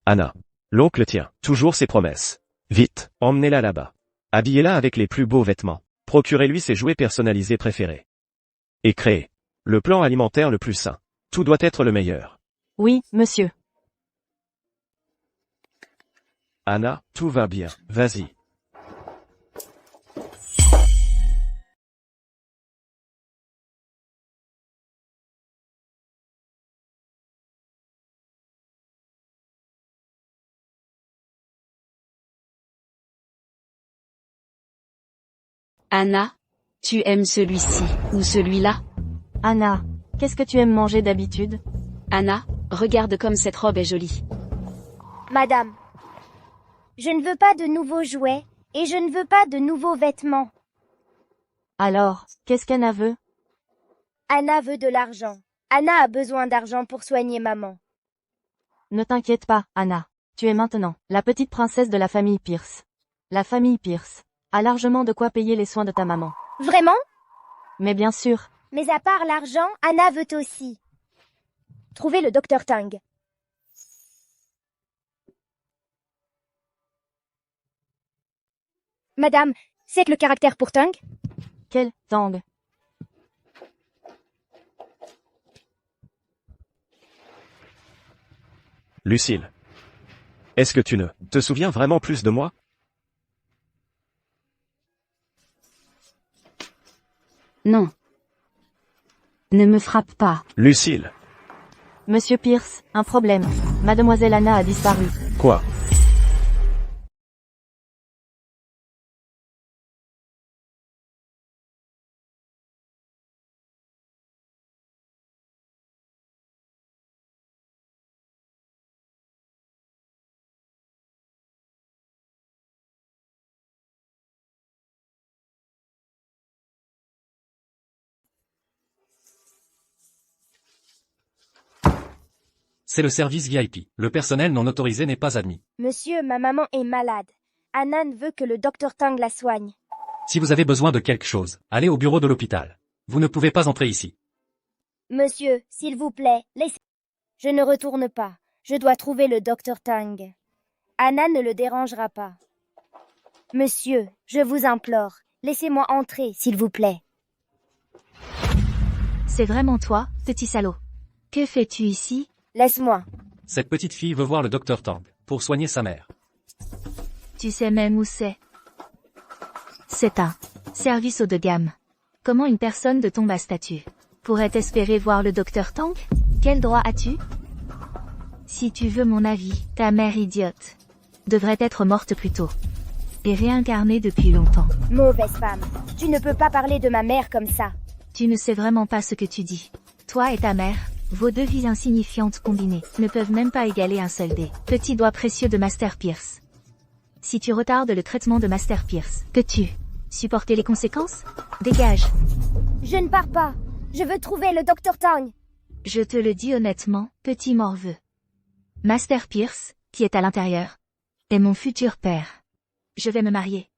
Anna. L'oncle tient toujours ses promesses. Vite, emmenez-la là-bas. Habillez-la avec les plus beaux vêtements. Procurez-lui ses jouets personnalisés préférés. Et créez le plan alimentaire le plus sain. Tout doit être le meilleur. Oui, monsieur. Anna, tout va bien. Vas-y. Anna, tu aimes celui-ci ou celui-là? Anna, qu'est-ce que tu aimes manger d'habitude? Anna, regarde comme cette robe est jolie. Madame, je ne veux pas de nouveaux jouets et je ne veux pas de nouveaux vêtements. Alors, qu'est-ce qu'Anna veut? Anna veut de l'argent. Anna a besoin d'argent pour soigner maman. Ne t'inquiète pas, Anna. Tu es maintenant la petite princesse de la famille Pierce. La famille Pierce a largement de quoi payer les soins de ta maman. Vraiment? Mais bien sûr. Mais à part l'argent, Anna veut aussi trouver le docteur Tang. Madame, c'est le caractère pour Tang? Quel Tang? Lucille. Est-ce que tu ne te souviens vraiment plus de moi? Non. Ne me frappe pas. Lucille. Monsieur Pierce, un problème. Mademoiselle Anna a disparu. Quoi? C'est le service VIP. Le personnel non autorisé n'est pas admis. Monsieur, ma maman est malade. Anna ne veut que le docteur Tang la soigne. Si vous avez besoin de quelque chose, allez au bureau de l'hôpital. Vous ne pouvez pas entrer ici. Monsieur, s'il vous plaît, laissez... Je ne retourne pas. Je dois trouver le docteur Tang. Anna ne le dérangera pas. Monsieur, je vous implore, laissez-moi entrer, s'il vous plaît. C'est vraiment toi, petit salaud. Que fais-tu ici? Laisse-moi. Cette petite fille veut voir le docteur Tang, pour soigner sa mère. Tu sais même où c'est? C'est un service haut de gamme. Comment une personne de ton bas statut pourrait espérer voir le docteur Tang? Quel droit as-tu? Si tu veux mon avis, ta mère idiote devrait être morte plus tôt. Et réincarnée depuis longtemps. Mauvaise femme, tu ne peux pas parler de ma mère comme ça. Tu ne sais vraiment pas ce que tu dis. Toi et ta mère, vos deux vies insignifiantes combinées, ne peuvent même pas égaler un seul des petits doigts précieux de Master Pierce. Si tu retardes le traitement de Master Pierce, peux-tu supporter les conséquences? Dégage. Je ne pars pas. Je veux trouver le docteur Tang. Je te le dis honnêtement, petit morveux. Master Pierce, qui est à l'intérieur, est mon futur père. Je vais me marier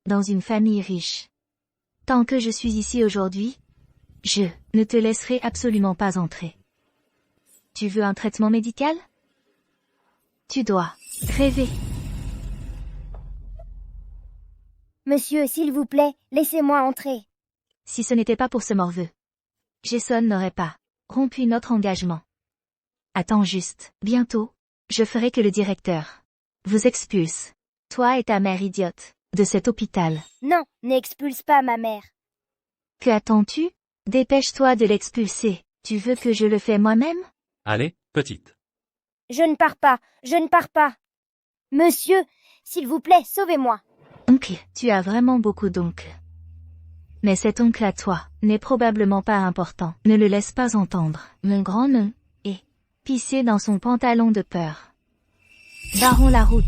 dans une famille riche. Tant que je suis ici aujourd'hui, je ne te laisserai absolument pas entrer. Tu veux un traitement médical? Tu dois rêver. Monsieur, s'il vous plaît, laissez-moi entrer. Si ce n'était pas pour ce morveux, Jason n'aurait pas rompu notre engagement. Attends juste, bientôt, je ferai que le directeur vous expulse, toi et ta mère idiote, de cet hôpital. Non, n'expulse pas ma mère. Que attends-tu? Dépêche-toi de l'expulser. Tu veux que je le fasse moi-même? Allez, petite. Je ne pars pas, je ne pars pas. Monsieur, s'il vous plaît, sauvez-moi. Oncle, tu as vraiment beaucoup d'oncles. Mais cet oncle à toi n'est probablement pas important. Ne le laisse pas entendre. Mon grand nom est pissé dans son pantalon de peur. Barrons la route.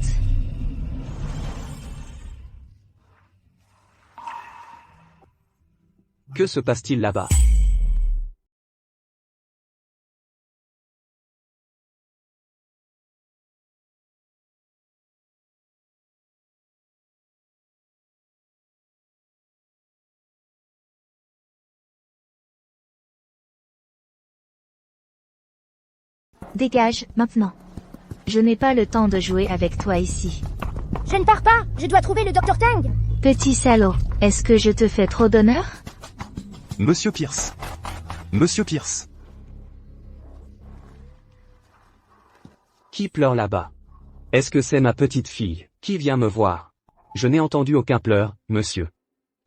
Que se passe-t-il là-bas? Dégage, maintenant. Je n'ai pas le temps de jouer avec toi ici. Je ne pars pas, je dois trouver le Dr Tang. Petit salaud, est-ce que je te fais trop d'honneur? Monsieur Pierce. Monsieur Pierce. Qui pleure là-bas? Est-ce que c'est ma petite fille, qui vient me voir? Je n'ai entendu aucun pleur, monsieur.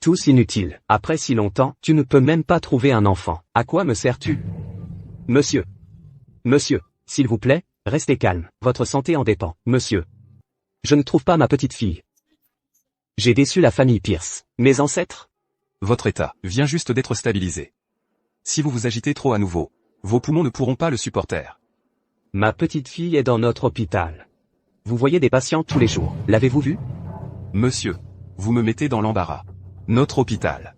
Tous inutiles. Après si longtemps, tu ne peux même pas trouver un enfant. À quoi me sers-tu? Monsieur. Monsieur, s'il vous plaît, restez calme. Votre santé en dépend, monsieur. Je ne trouve pas ma petite fille. J'ai déçu la famille Pierce. Mes ancêtres? Votre état vient juste d'être stabilisé. Si vous vous agitez trop à nouveau, vos poumons ne pourront pas le supporter. Ma petite fille est dans notre hôpital. Vous voyez des patients tous les jours. L'avez-vous vu? Monsieur, vous me mettez dans l'embarras. Notre hôpital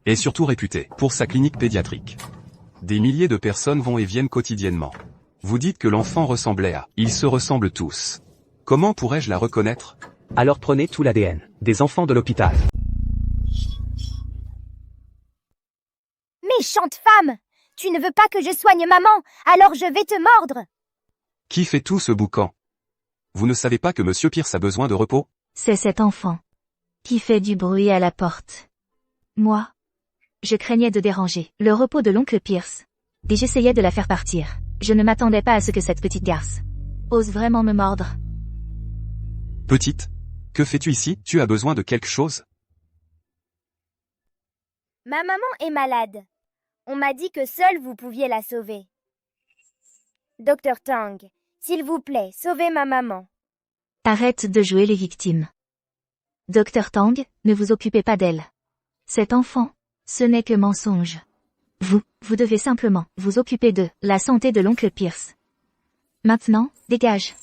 est surtout réputé pour sa clinique pédiatrique. Des milliers de personnes vont et viennent quotidiennement. Vous dites que l'enfant ressemblait à... Ils se ressemblent tous. Comment pourrais-je la reconnaître? Alors prenez tout l'ADN des enfants de l'hôpital. Méchante femme! Tu ne veux pas que je soigne maman, alors je vais te mordre! Qui fait tout ce boucan? Vous ne savez pas que Monsieur Pierce a besoin de repos? C'est cet enfant qui fait du bruit à la porte. Moi, je craignais de déranger le repos de l'oncle Pierce. Et j'essayais de la faire partir. Je ne m'attendais pas à ce que cette petite garce ose vraiment me mordre. Petite, que fais-tu ici? Tu as besoin de quelque chose? Ma maman est malade. On m'a dit que seul vous pouviez la sauver. Dr Tang, s'il vous plaît, sauvez ma maman. Arrête de jouer les victimes. Dr Tang, ne vous occupez pas d'elle. Cet enfant, ce n'est que mensonge. Vous devez simplement vous occuper de la santé de l'oncle Pierce. Maintenant, dégage.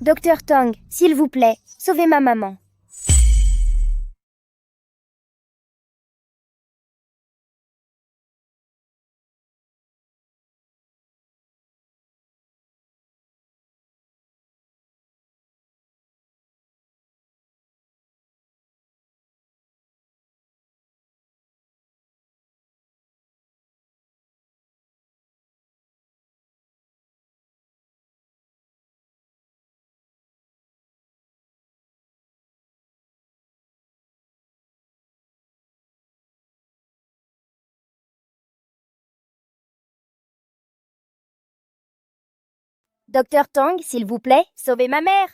Dr Tang, s'il vous plaît, sauvez ma maman. Dr Tang, s'il vous plaît, sauvez ma mère.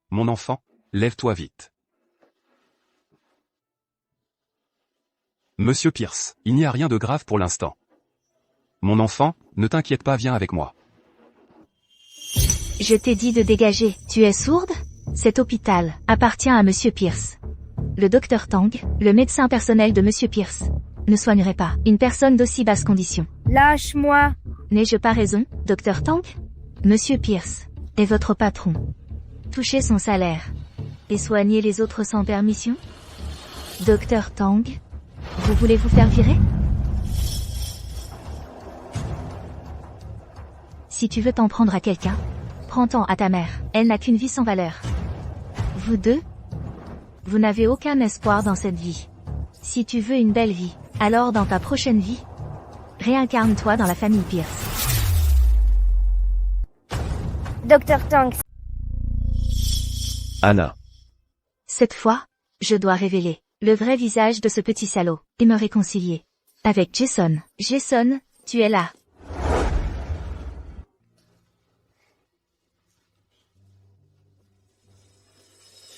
Mon enfant, lève-toi vite. Monsieur Pierce, il n'y a rien de grave pour l'instant. Mon enfant, ne t'inquiète pas, viens avec moi. Je t'ai dit de dégager. Tu es sourde? Cet hôpital appartient à Monsieur Pierce. Le Dr Tang, le médecin personnel de Monsieur Pierce, ne soignerait pas une personne d'aussi basse condition. Lâche-moi. N'ai-je pas raison, Dr Tang? Monsieur Pierce est votre patron. Touchez son salaire et soignez les autres sans permission? Dr Tang, vous voulez vous faire virer? Si tu veux t'en prendre à quelqu'un, prends-t'en à ta mère. Elle n'a qu'une vie sans valeur. Vous deux, vous n'avez aucun espoir dans cette vie. Si tu veux une belle vie, alors dans ta prochaine vie, réincarne-toi dans la famille Pierce. Dr Tang. Anna. Cette fois, je dois révéler le vrai visage de ce petit salaud et me réconcilier avec Jason. Jason, tu es là.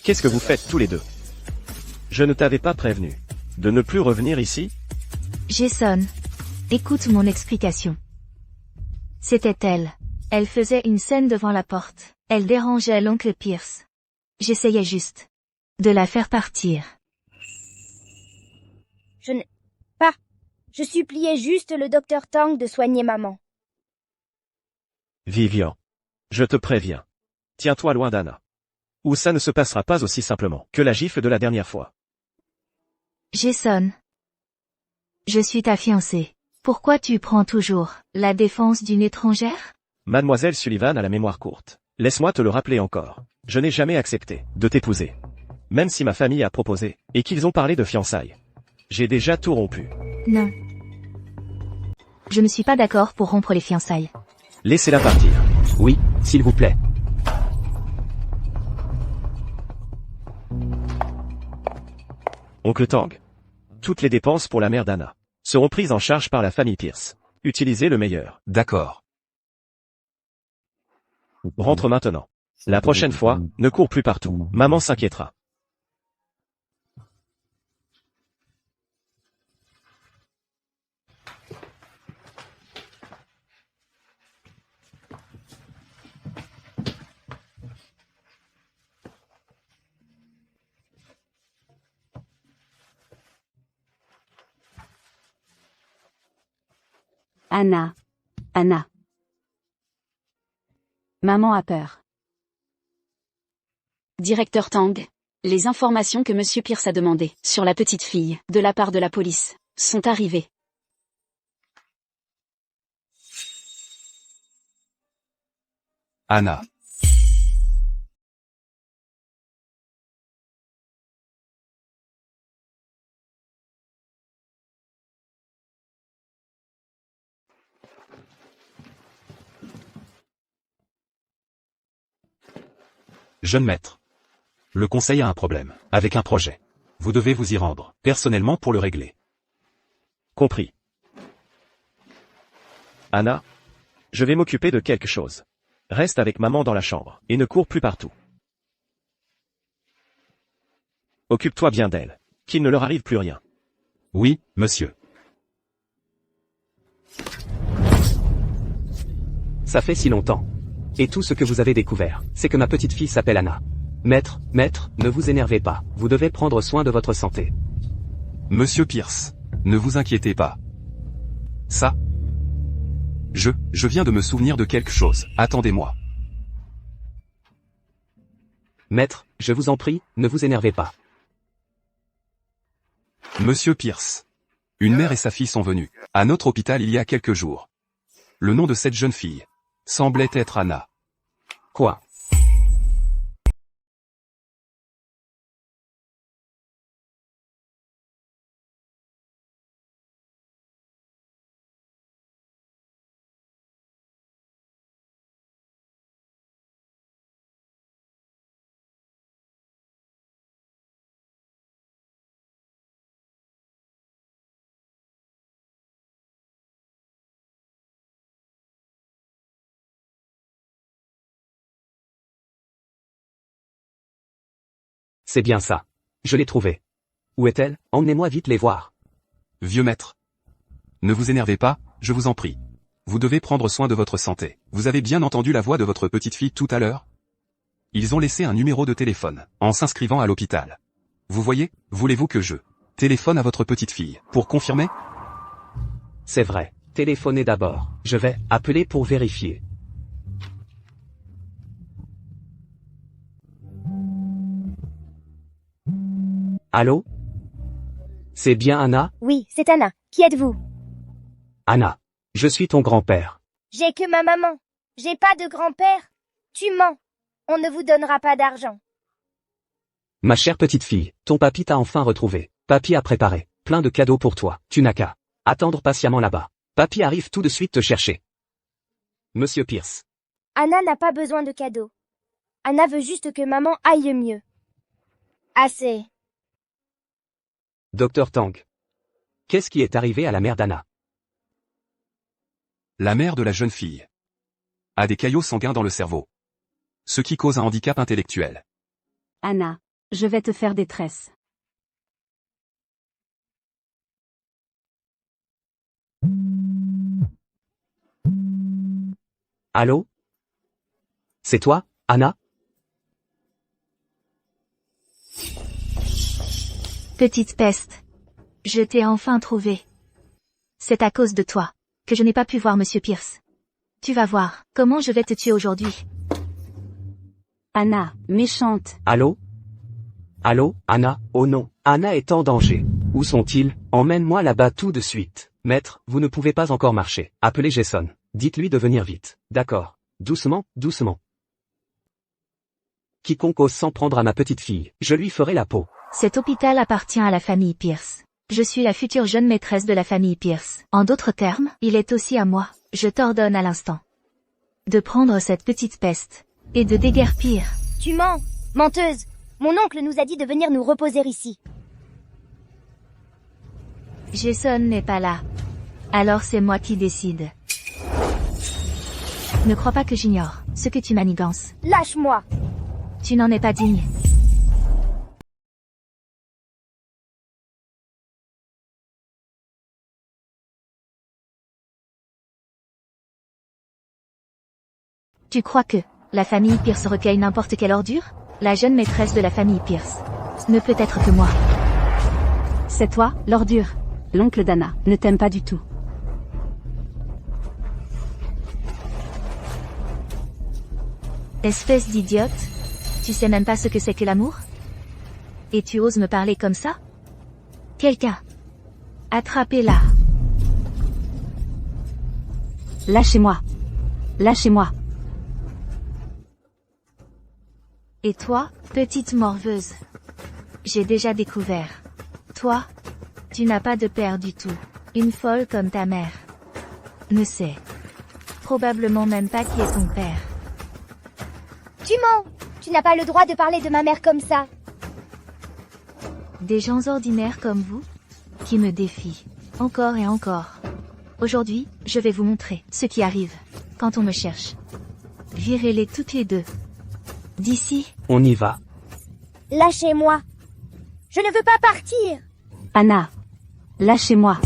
Qu'est-ce que vous faites tous les deux? Je ne t'avais pas prévenu de ne plus revenir ici? Jason, écoute mon explication. C'était elle. Elle faisait une scène devant la porte. Elle dérangeait l'oncle Pierce. J'essayais juste de la faire partir. Je ne... pas. Je suppliais juste le Dr Tang de soigner maman. Vivian. Je te préviens. Tiens-toi loin d'Anna. Ou ça ne se passera pas aussi simplement que la gifle de la dernière fois. Jason. Je suis ta fiancée. Pourquoi tu prends toujours la défense d'une étrangère? Mademoiselle Sullivan a la mémoire courte. Laisse-moi te le rappeler encore. Je n'ai jamais accepté de t'épouser. Même si ma famille a proposé, et qu'ils ont parlé de fiançailles. J'ai déjà tout rompu. Non. Je ne suis pas d'accord pour rompre les fiançailles. Laissez-la partir. Oui, s'il vous plaît. Oncle Tang. Toutes les dépenses pour la mère d'Anna seront prises en charge par la famille Pierce. Utilisez le meilleur. D'accord. Rentre maintenant. La prochaine fois, ne cours plus partout. Maman s'inquiétera. Anna. Anna. Maman a peur. Directeur Tang. Les informations que Monsieur Pierce a demandées sur la petite fille, de la part de la police, sont arrivées. Anna. Jeune maître. Le conseil a un problème, avec un projet. Vous devez vous y rendre, personnellement pour le régler. Compris. Anna. Je vais m'occuper de quelque chose. Reste avec maman dans la chambre, et ne cours plus partout. Occupe-toi bien d'elle. Qu'il ne leur arrive plus rien. Oui, monsieur. Ça fait si longtemps. Et tout ce que vous avez découvert, c'est que ma petite fille s'appelle Anna. Maître, ne vous énervez pas, vous devez prendre soin de votre santé. Monsieur Pierce, ne vous inquiétez pas. Ça. Je viens de me souvenir de quelque chose, attendez-moi. Maître, je vous en prie, ne vous énervez pas. Monsieur Pierce. Une mère et sa fille sont venues à notre hôpital il y a quelques jours. Le nom de cette jeune fille semblait être Anna. Quoi? C'est bien ça. Je l'ai trouvée. Où est-elle? Emmenez-moi vite les voir. Vieux maître. Ne vous énervez pas, je vous en prie. Vous devez prendre soin de votre santé. Vous avez bien entendu la voix de votre petite fille tout à l'heure? Ils ont laissé un numéro de téléphone, en s'inscrivant à l'hôpital. Vous voyez, voulez-vous que je téléphone à votre petite fille, pour confirmer? C'est vrai. Téléphonez d'abord. Je vais appeler pour vérifier. Allô? C'est bien Anna? Oui, c'est Anna. Qui êtes-vous? Anna. Je suis ton grand-père. J'ai que ma maman. J'ai pas de grand-père. Tu mens. On ne vous donnera pas d'argent. Ma chère petite fille, ton papy t'a enfin retrouvé. Papy a préparé plein de cadeaux pour toi. Tu n'as qu'à attendre patiemment là-bas. Papy arrive tout de suite te chercher. Monsieur Pierce. Anna n'a pas besoin de cadeaux. Anna veut juste que maman aille mieux. Assez. Docteur Tang. Qu'est-ce qui est arrivé à la mère d'Anna? La mère de la jeune fille a des caillots sanguins dans le cerveau. Ce qui cause un handicap intellectuel. Anna. Je vais te faire des tresses. Allô? C'est toi, Anna? Petite peste. Je t'ai enfin trouvé. C'est à cause de toi que je n'ai pas pu voir Monsieur Pierce. Tu vas voir comment je vais te tuer aujourd'hui. Anna, méchante. Allô? Allô, Anna? Oh non, Anna est en danger. Où sont-ils? Emmène-moi là-bas tout de suite. Maître, vous ne pouvez pas encore marcher. Appelez Jason. Dites-lui de venir vite. D'accord. Doucement, doucement. Quiconque ose s'en prendre à ma petite fille, je lui ferai la peau. Cet hôpital appartient à la famille Pierce. Je suis la future jeune maîtresse de la famille Pierce. En d'autres termes, il est aussi à moi. Je t'ordonne à l'instant de prendre cette petite peste et de déguerpir. Tu mens, menteuse. Mon oncle nous a dit de venir nous reposer ici. Jason n'est pas là. Alors c'est moi qui décide. Ne crois pas que j'ignore ce que tu manigances. Lâche-moi. Tu n'en es pas digne. Tu crois que la famille Pierce recueille n'importe quelle ordure? La jeune maîtresse de la famille Pierce ne peut être que moi. C'est toi, l'ordure. L'oncle d'Anna ne t'aime pas du tout. Espèce d'idiote. Tu sais même pas ce que c'est que l'amour? Et tu oses me parler comme ça? Quelqu'un. Attrapez-la. Lâchez-moi. Lâchez-moi. Et toi, petite morveuse? J'ai déjà découvert. Toi, tu n'as pas de père du tout. Une folle comme ta mère. Ne sait probablement même pas qui est ton père. Tu mens. Tu n'as pas le droit de parler de ma mère comme ça. Des gens ordinaires comme vous, qui me défient, encore et encore. Aujourd'hui, je vais vous montrer ce qui arrive quand on me cherche. Virez-les toutes les deux. D'ici. On y va. Lâchez-moi. Je ne veux pas partir. Anna. Lâchez-moi.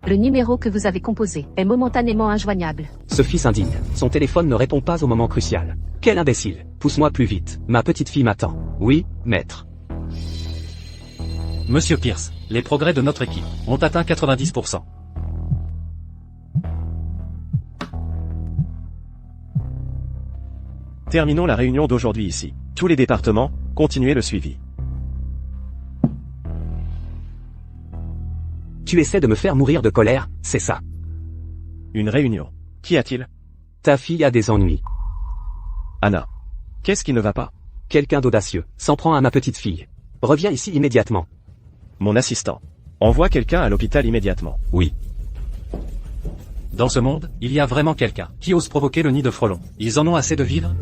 Le numéro que vous avez composé est momentanément injoignable. Ce fils indigne. Son téléphone ne répond pas au moment crucial. Quel imbécile. Pousse-moi plus vite. Ma petite fille m'attend. Oui, maître. Monsieur Pierce, les progrès de notre équipe ont atteint 90%. Terminons la réunion d'aujourd'hui ici. Tous les départements, continuez le suivi. Tu essaies de me faire mourir de colère, c'est ça. Une réunion. Qu'y a-t-il? Ta fille a des ennuis. Anna. Qu'est-ce qui ne va pas? Quelqu'un d'audacieux s'en prend à ma petite fille. Reviens ici immédiatement. Mon assistant. Envoie quelqu'un à l'hôpital immédiatement. Oui. Dans ce monde, il y a vraiment quelqu'un qui ose provoquer le nid de frelons. Ils en ont assez de vivre?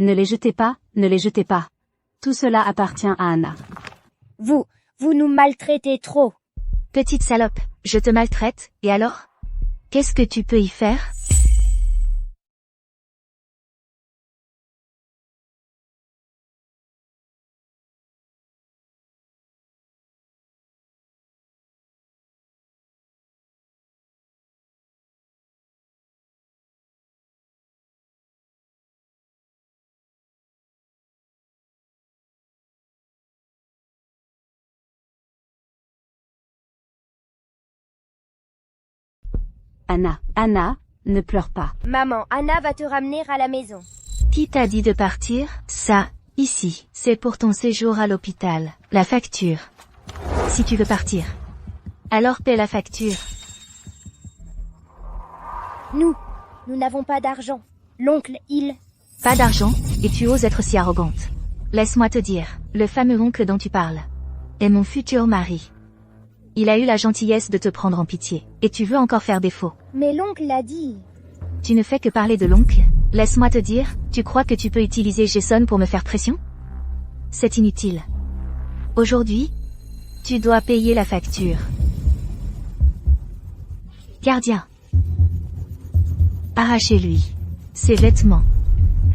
Ne les jetez pas, ne les jetez pas. Tout cela appartient à Anna. Vous nous maltraitez trop. Petite salope, je te maltraite, et alors? Qu'est-ce que tu peux y faire? Anna, ne pleure pas. Maman, Anna va te ramener à la maison. Qui t'a dit de partir? Ça, ici, c'est pour ton séjour à l'hôpital. La facture. Si tu veux partir, alors paie la facture. Nous n'avons pas d'argent. L'oncle, Pas d'argent, et tu oses être si arrogante. Laisse-moi te dire, le fameux oncle dont tu parles est mon futur mari. Il a eu la gentillesse de te prendre en pitié, et tu veux encore faire défaut. Mais l'oncle l'a dit. Tu ne fais que parler de l'oncle. Laisse-moi te dire, tu crois que tu peux utiliser Jason pour me faire pression? C'est inutile. Aujourd'hui, tu dois payer la facture. Gardien. Arrachez-lui ses vêtements.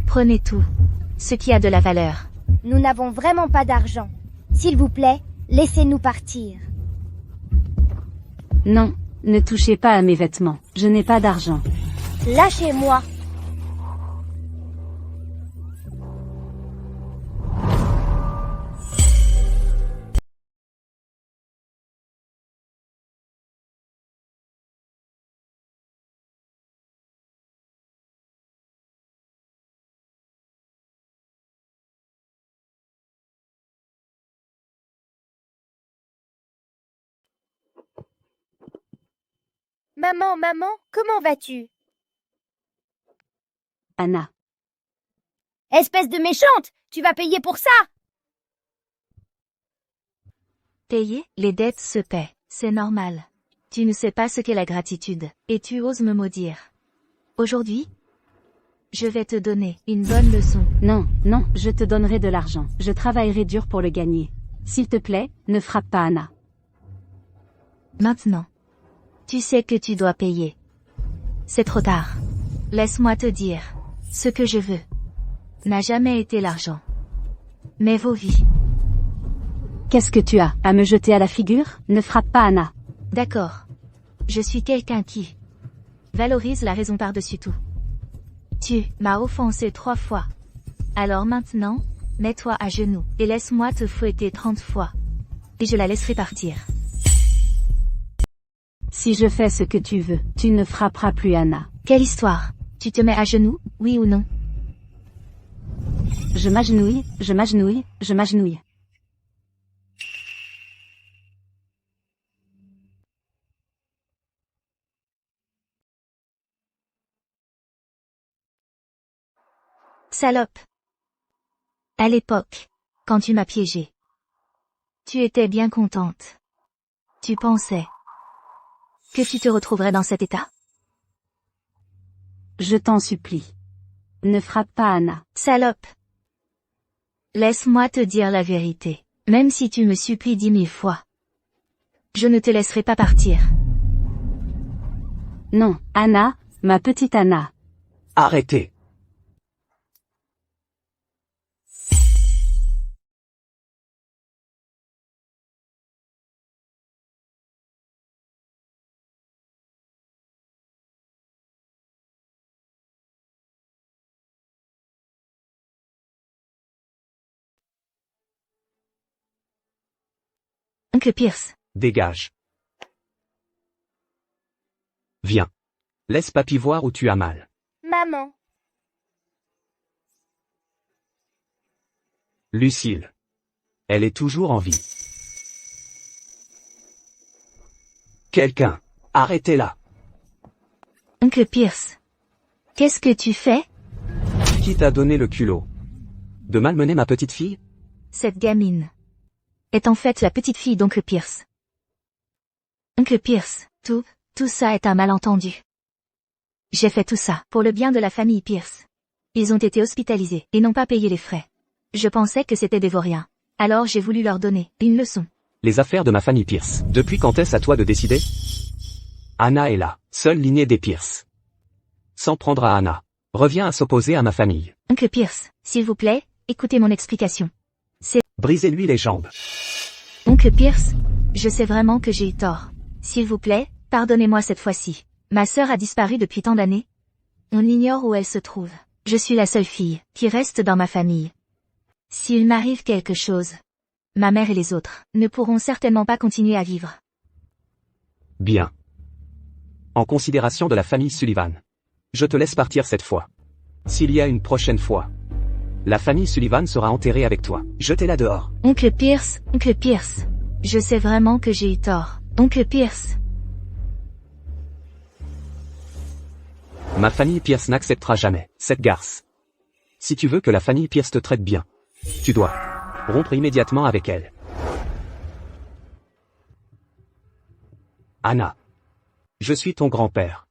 Prenez tout ce qui a de la valeur. Nous n'avons vraiment pas d'argent. S'il vous plaît, laissez-nous partir. Non, ne touchez pas à mes vêtements. Je n'ai pas d'argent. Lâchez-moi. Maman, comment vas-tu? Anna. Espèce de méchante! Tu vas payer pour ça! Payer, les dettes se paient, c'est normal. Tu ne sais pas ce qu'est la gratitude, et tu oses me maudire. Aujourd'hui, je vais te donner une bonne leçon. Non, je te donnerai de l'argent. Je travaillerai dur pour le gagner. S'il te plaît, ne frappe pas Anna. Maintenant. Tu sais que tu dois payer. C'est trop tard. Laisse-moi te dire. Ce que je veux n'a jamais été l'argent, mais vos vies. Qu'est-ce que tu as à me jeter à la figure? Ne frappe pas Anna. D'accord. Je suis quelqu'un qui valorise la raison par-dessus tout. Tu m'as offensé 3 fois. Alors maintenant, mets-toi à genoux et laisse-moi te fouetter 30 fois. Et je la laisserai partir. Si je fais ce que tu veux, tu ne frapperas plus Anna. Quelle histoire? Tu te mets à genoux, oui ou non? Je m'agenouille. Salope. À l'époque, quand tu m'as piégée, tu étais bien contente. Tu pensais que tu te retrouverais dans cet état? Je t'en supplie. Ne frappe pas Anna. Salope. Laisse-moi te dire la vérité, même si tu me supplies 10 000 fois. Je ne te laisserai pas partir. Non, Anna, ma petite Anna. Arrêtez. Oncle Pierce. Dégage. Viens. Laisse papy voir où tu as mal. Maman. Lucille. Elle est toujours en vie. Quelqu'un. Arrêtez-la. Oncle Pierce. Qu'est-ce que tu fais? Qui t'a donné le culot de malmener ma petite fille? Cette gamine est en fait la petite fille d'Oncle Pierce. Oncle Pierce, tout ça est un malentendu. J'ai fait tout ça pour le bien de la famille Pierce. Ils ont été hospitalisés et n'ont pas payé les frais. Je pensais que c'était des vauriens. Alors j'ai voulu leur donner une leçon. Les affaires de ma famille Pierce. Depuis quand est-ce à toi de décider? Anna est là, seule lignée des Pierce. S'en prendre à Anna revient à s'opposer à ma famille. Oncle Pierce, s'il vous plaît, écoutez mon explication. Brisez-lui les jambes. Oncle Pierce, je sais vraiment que j'ai eu tort. S'il vous plaît, pardonnez-moi cette fois-ci. Ma sœur a disparu depuis tant d'années. On ignore où elle se trouve. Je suis la seule fille qui reste dans ma famille. S'il m'arrive quelque chose, ma mère et les autres ne pourront certainement pas continuer à vivre. Bien. En considération de la famille Sullivan, je te laisse partir cette fois. S'il y a une prochaine fois, la famille Sullivan sera enterrée avec toi. Jetez-la dehors. Oncle Pierce, je sais vraiment que j'ai eu tort. Oncle Pierce. Ma famille Pierce n'acceptera jamais cette garce. Si tu veux que la famille Pierce te traite bien, tu dois rompre immédiatement avec elle. Anna. Je suis ton grand-père.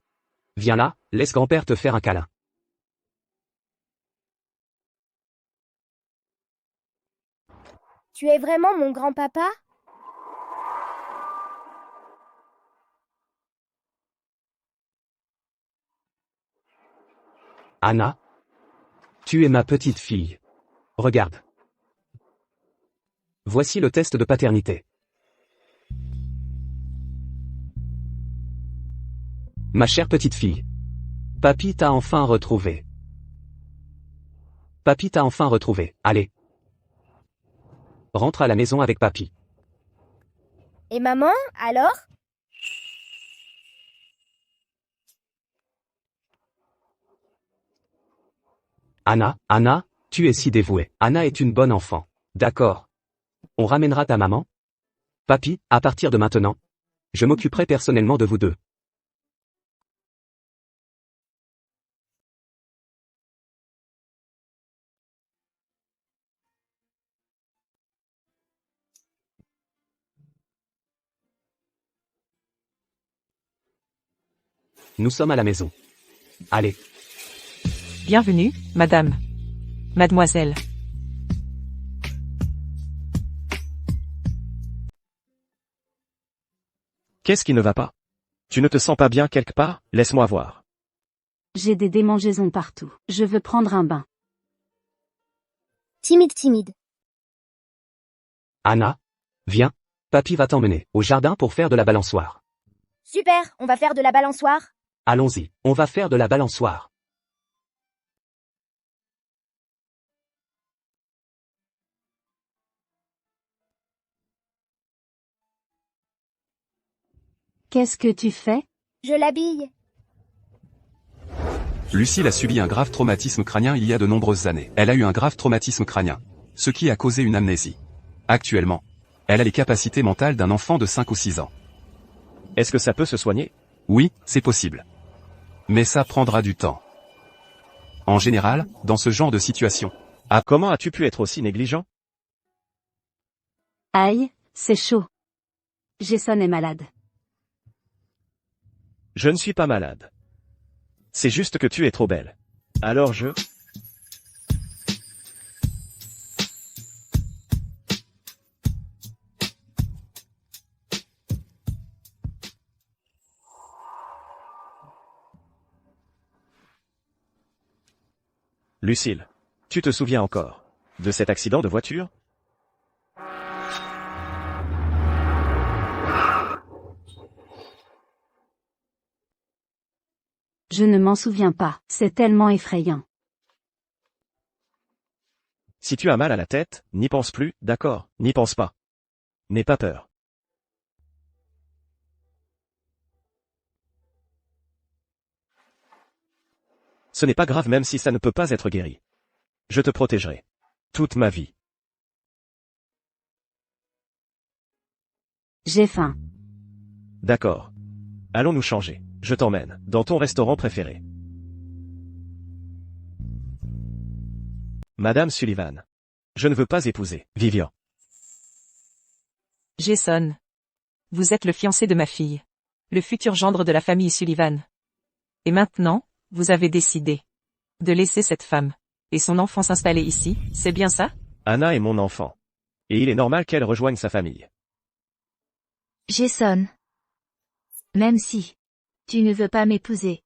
Viens là, laisse grand-père te faire un câlin. Tu es vraiment mon grand-papa? Anna. Tu es ma petite fille. Regarde. Voici le test de paternité. Ma chère petite fille. Papy t'a enfin retrouvé. Papy t'a enfin retrouvé. Allez. Rentre à la maison avec papy. Et maman, alors? Anna, tu es si dévouée. Anna est une bonne enfant. D'accord. On ramènera ta maman? Papy, à partir de maintenant, je m'occuperai personnellement de vous deux. nous sommes à la maison. Allez. Bienvenue, madame. Mademoiselle. Qu'est-ce qui ne va pas? Tu ne te sens pas bien quelque part? Laisse-moi voir. J'ai des démangeaisons partout. Je veux prendre un bain. Timide. Anna, viens. Papy va t'emmener au jardin pour faire de la balançoire. Super, on va faire de la balançoire. Allons-y, on va faire de la balançoire. Qu'est-ce que tu fais? Je l'habille. Lucille a subi un grave traumatisme crânien il y a de nombreuses années. Elle a eu un grave traumatisme crânien, ce qui a causé une amnésie. Actuellement, elle a les capacités mentales d'un enfant de 5 ou 6 ans. Est-ce que ça peut se soigner? Oui, c'est possible. Mais ça prendra du temps. En général, dans ce genre de situation. Ah, comment as-tu pu être aussi négligent? Aïe, c'est chaud. Jason est malade. Je ne suis pas malade. C'est juste que tu es trop belle. Alors je... Lucille, tu te souviens encore de cet accident de voiture? Je ne m'en souviens pas, c'est tellement effrayant. Si tu as mal à la tête, n'y pense plus, d'accord, n'y pense pas. N'aie pas peur. Ce n'est pas grave même si ça ne peut pas être guéri. Je te protégerai. Toute ma vie. J'ai faim. D'accord. Allons nous changer. Je t'emmène dans ton restaurant préféré. Madame Sullivan. Je ne veux pas épouser Vivian. Jason. Vous êtes le fiancé de ma fille. Le futur gendre de la famille Sullivan. Et maintenant, vous avez décidé de laisser cette femme et son enfant s'installer ici, c'est bien ça? Anna est mon enfant. Et il est normal qu'elle rejoigne sa famille. Jason. Même si tu ne veux pas m'épouser.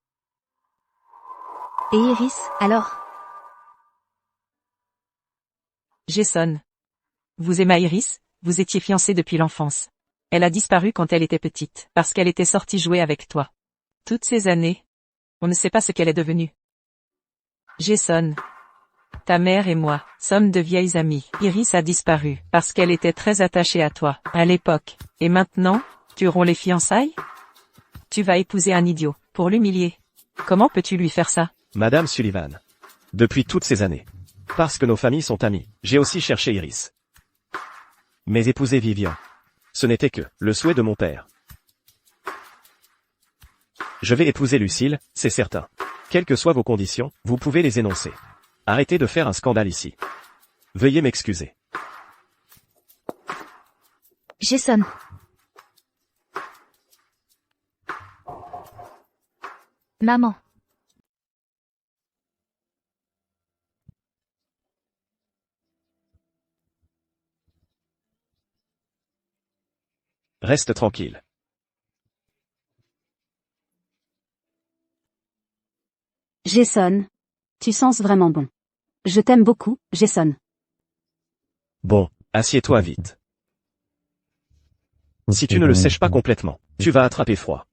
Et Iris, alors? Jason. Vous et Iris, vous étiez fiancés depuis l'enfance. Elle a disparu quand elle était petite, parce qu'elle était sortie jouer avec toi. Toutes ces années, on ne sait pas ce qu'elle est devenue. Jason. Ta mère et moi sommes de vieilles amies. Iris a disparu parce qu'elle était très attachée à toi, à l'époque. Et maintenant, tu romps les fiançailles? Tu vas épouser un idiot, pour l'humilier. Comment peux-tu lui faire ça? Madame Sullivan. Depuis toutes ces années. Parce que nos familles sont amies, j'ai aussi cherché Iris. Mais épouser Vivian. Ce n'était que le souhait de mon père. Je vais épouser Lucille, c'est certain. Quelles que soient vos conditions, vous pouvez les énoncer. Arrêtez de faire un scandale ici. Veuillez m'excuser. Jason. Maman. Reste tranquille. Jason. Tu sens vraiment bon. Je t'aime beaucoup, Jason. Bon, assieds-toi vite. Si tu ne le sèches pas complètement, tu vas attraper froid.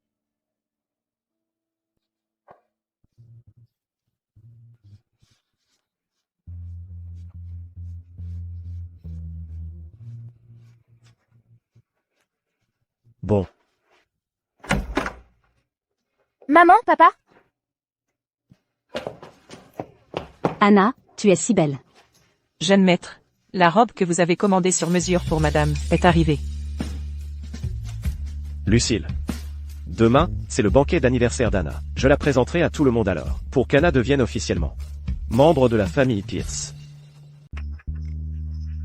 Bon. Maman, papa? Anna, tu es si belle. Jeune maître, la robe que vous avez commandée sur mesure pour madame est arrivée. Lucille. Demain, c'est le banquet d'anniversaire d'Anna. Je la présenterai à tout le monde alors, pour qu'Anna devienne officiellement membre de la famille Pierce.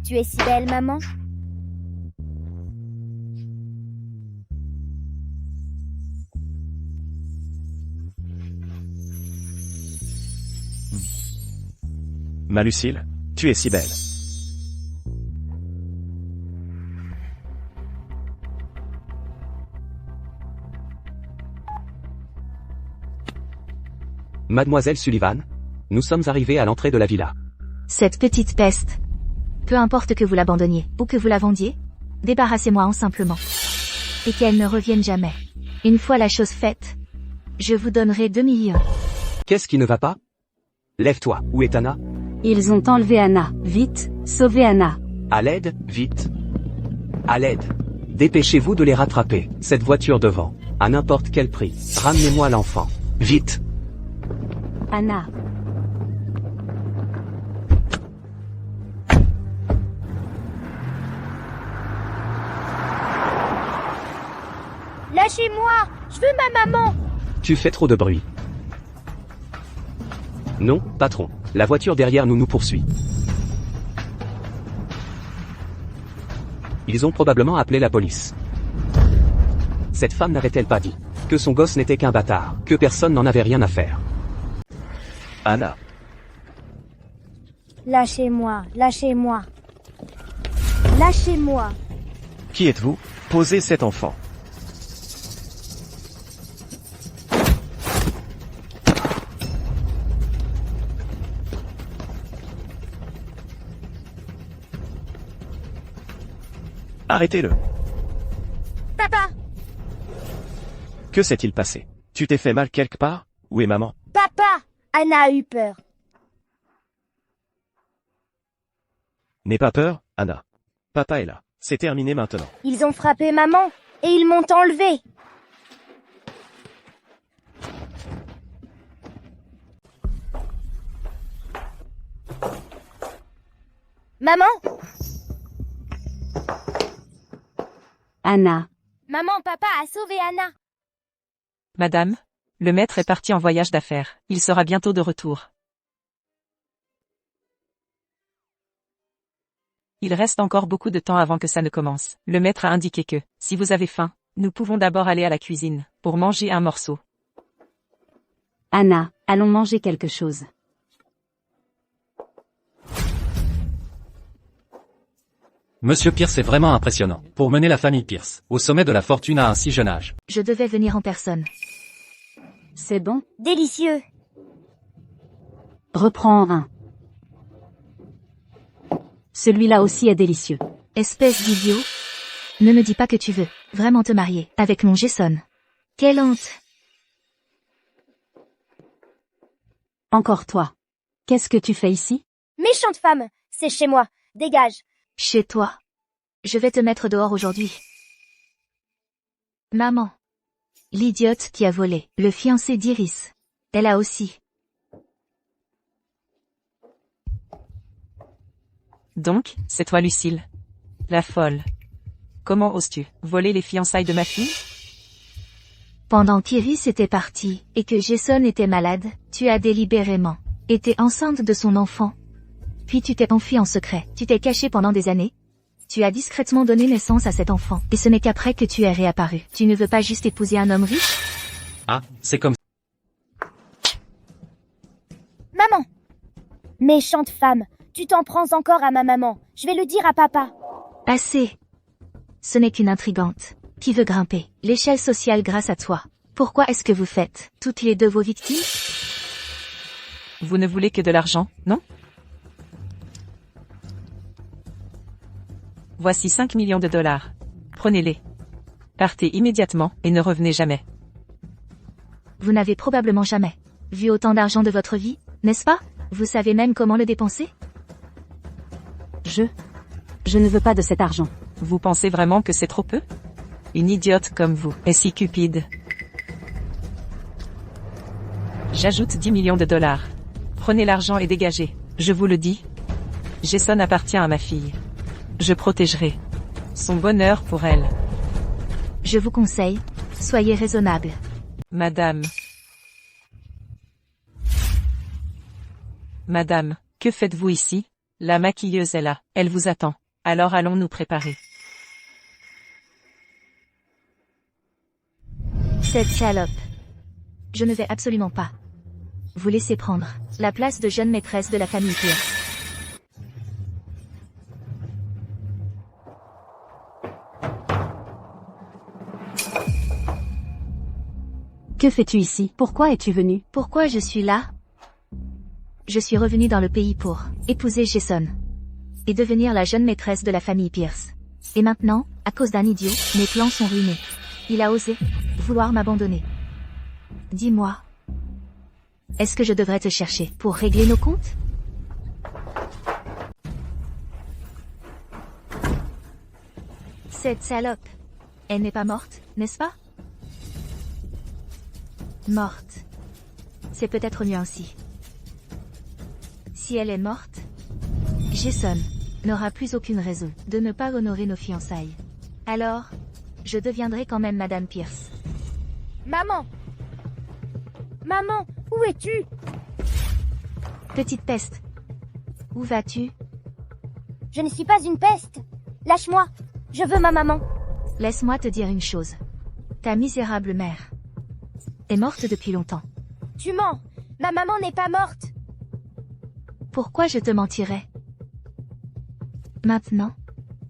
Tu es si belle, maman? Ma Lucille, tu es si belle. Mademoiselle Sullivan, nous sommes arrivés à l'entrée de la villa. Cette petite peste. Peu importe que vous l'abandonniez, ou que vous la vendiez, débarrassez-moi en simplement. Et qu'elle ne revienne jamais. Une fois la chose faite, je vous donnerai 2 millions. Qu'est-ce qui ne va pas? Lève-toi, où est Anna? Ils ont enlevé Anna. Vite, sauvez Anna. À l'aide, vite. À l'aide. Dépêchez-vous de les rattraper, cette voiture devant. À n'importe quel prix. Ramenez-moi l'enfant. Vite. Anna. Lâchez-moi! Je veux ma maman! Tu fais trop de bruit. Non, patron. La voiture derrière nous nous poursuit. Ils ont probablement appelé la police. Cette femme n'avait-elle pas dit que son gosse n'était qu'un bâtard, que personne n'en avait rien à faire? Anna. Lâchez-moi, lâchez-moi. Lâchez-moi. Qui êtes-vous? Posez cet enfant. Arrêtez-le. Papa! Que s'est-il passé? Tu t'es fait mal quelque part? Où est maman? Papa! Anna a eu peur. N'aie pas peur, Anna. Papa est là. C'est terminé maintenant. Ils ont frappé maman et ils m'ont enlevé. Maman? Anna. Maman, papa a sauvé Anna. Madame, le maître est parti en voyage d'affaires. Il sera bientôt de retour. Il reste encore beaucoup de temps avant que ça ne commence. Le maître a indiqué que, si vous avez faim, nous pouvons d'abord aller à la cuisine, pour manger un morceau. Anna, allons manger quelque chose. Monsieur Pierce est vraiment impressionnant, pour mener la famille Pierce, au sommet de la fortune à un si jeune âge. Je devais venir en personne. C'est bon? Délicieux. Reprends un. Celui-là aussi est délicieux. Espèce d'idiot. Ne me dis pas que tu veux vraiment te marier avec mon Jason. Quelle honte. Encore toi. Qu'est-ce que tu fais ici? Méchante femme. C'est chez moi. Dégage. Chez toi. Je vais te mettre dehors aujourd'hui. Maman. L'idiote qui a volé le fiancé d'Iris. Elle a aussi. Donc, c'est toi Lucille. La folle. Comment oses-tu voler les fiançailles de ma fille? Pendant qu'Iris était partie, et que Jason était malade, tu as délibérément été enceinte de son enfant. Puis tu t'es enfuie en secret, tu t'es cachée pendant des années. Tu as discrètement donné naissance à cet enfant, et ce n'est qu'après que tu es réapparu. Tu ne veux pas juste épouser un homme riche? Ah, c'est comme... Maman. Méchante femme. Tu t'en prends encore à ma maman. Je vais le dire à papa. Assez. Ce n'est qu'une intrigante qui veut grimper l'échelle sociale grâce à toi. Pourquoi est-ce que vous faites toutes les deux vos victimes? Vous ne voulez que de l'argent, non? Voici 5 millions de dollars. Prenez-les. Partez immédiatement et ne revenez jamais. Vous n'avez probablement jamais vu autant d'argent de votre vie, n'est-ce pas? Vous savez même comment le dépenser? Je ne veux pas de cet argent. Vous pensez vraiment que c'est trop peu? Une idiote comme vous est si cupide. J'ajoute 10 millions de dollars. Prenez l'argent et dégagez. Je vous le dis. Jason appartient à ma fille. Je protégerai son bonheur pour elle. Je vous conseille, soyez raisonnable. Madame. Madame, que faites-vous ici? La maquilleuse est là, elle vous attend. Alors allons nous préparer. Cette salope. Je ne vais absolument pas vous laisser prendre la place de jeune maîtresse de la famille Pierce. Que fais-tu ici? Pourquoi es-tu venu? Pourquoi je suis là? Je suis revenue dans le pays pour épouser Jason. Et devenir la jeune maîtresse de la famille Pierce. Et maintenant, à cause d'un idiot, mes plans sont ruinés. Il a osé vouloir m'abandonner. Dis-moi. Est-ce que je devrais te chercher pour régler nos comptes? Cette salope. Elle n'est pas morte, n'est-ce pas? Morte. C'est peut-être mieux ainsi. Si elle est morte, Jason n'aura plus aucune raison de ne pas honorer nos fiançailles. Alors, je deviendrai quand même Madame Pierce. Maman! Maman, où es-tu? Petite peste. Où vas-tu? Je ne suis pas une peste. Lâche-moi. Je veux ma maman. Laisse-moi te dire une chose. Ta misérable mère est morte depuis longtemps. Tu mens. Ma maman n'est pas morte. Pourquoi je te mentirais? Maintenant,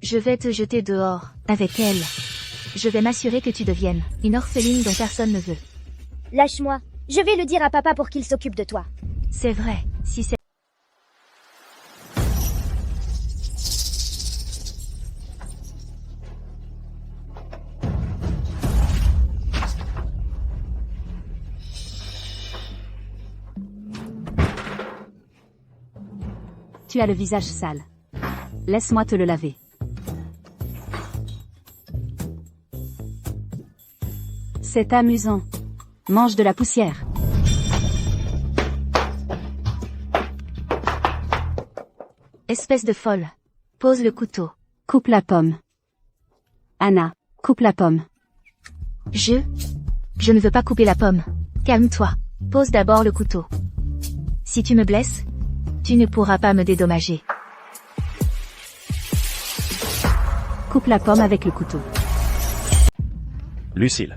je vais te jeter dehors, avec elle. Je vais m'assurer que tu deviennes une orpheline dont personne ne veut. Lâche-moi. Je vais le dire à papa pour qu'il s'occupe de toi. C'est vrai, si c'est... Tu as le visage sale. Laisse-moi te le laver. C'est amusant. Mange de la poussière. Espèce de folle. Pose le couteau. Coupe la pomme. Anna, coupe la pomme. Je ne veux pas couper la pomme. Calme-toi. Pose d'abord le couteau. Si tu me blesses, tu ne pourras pas me dédommager. Coupe la pomme avec le couteau. Lucille.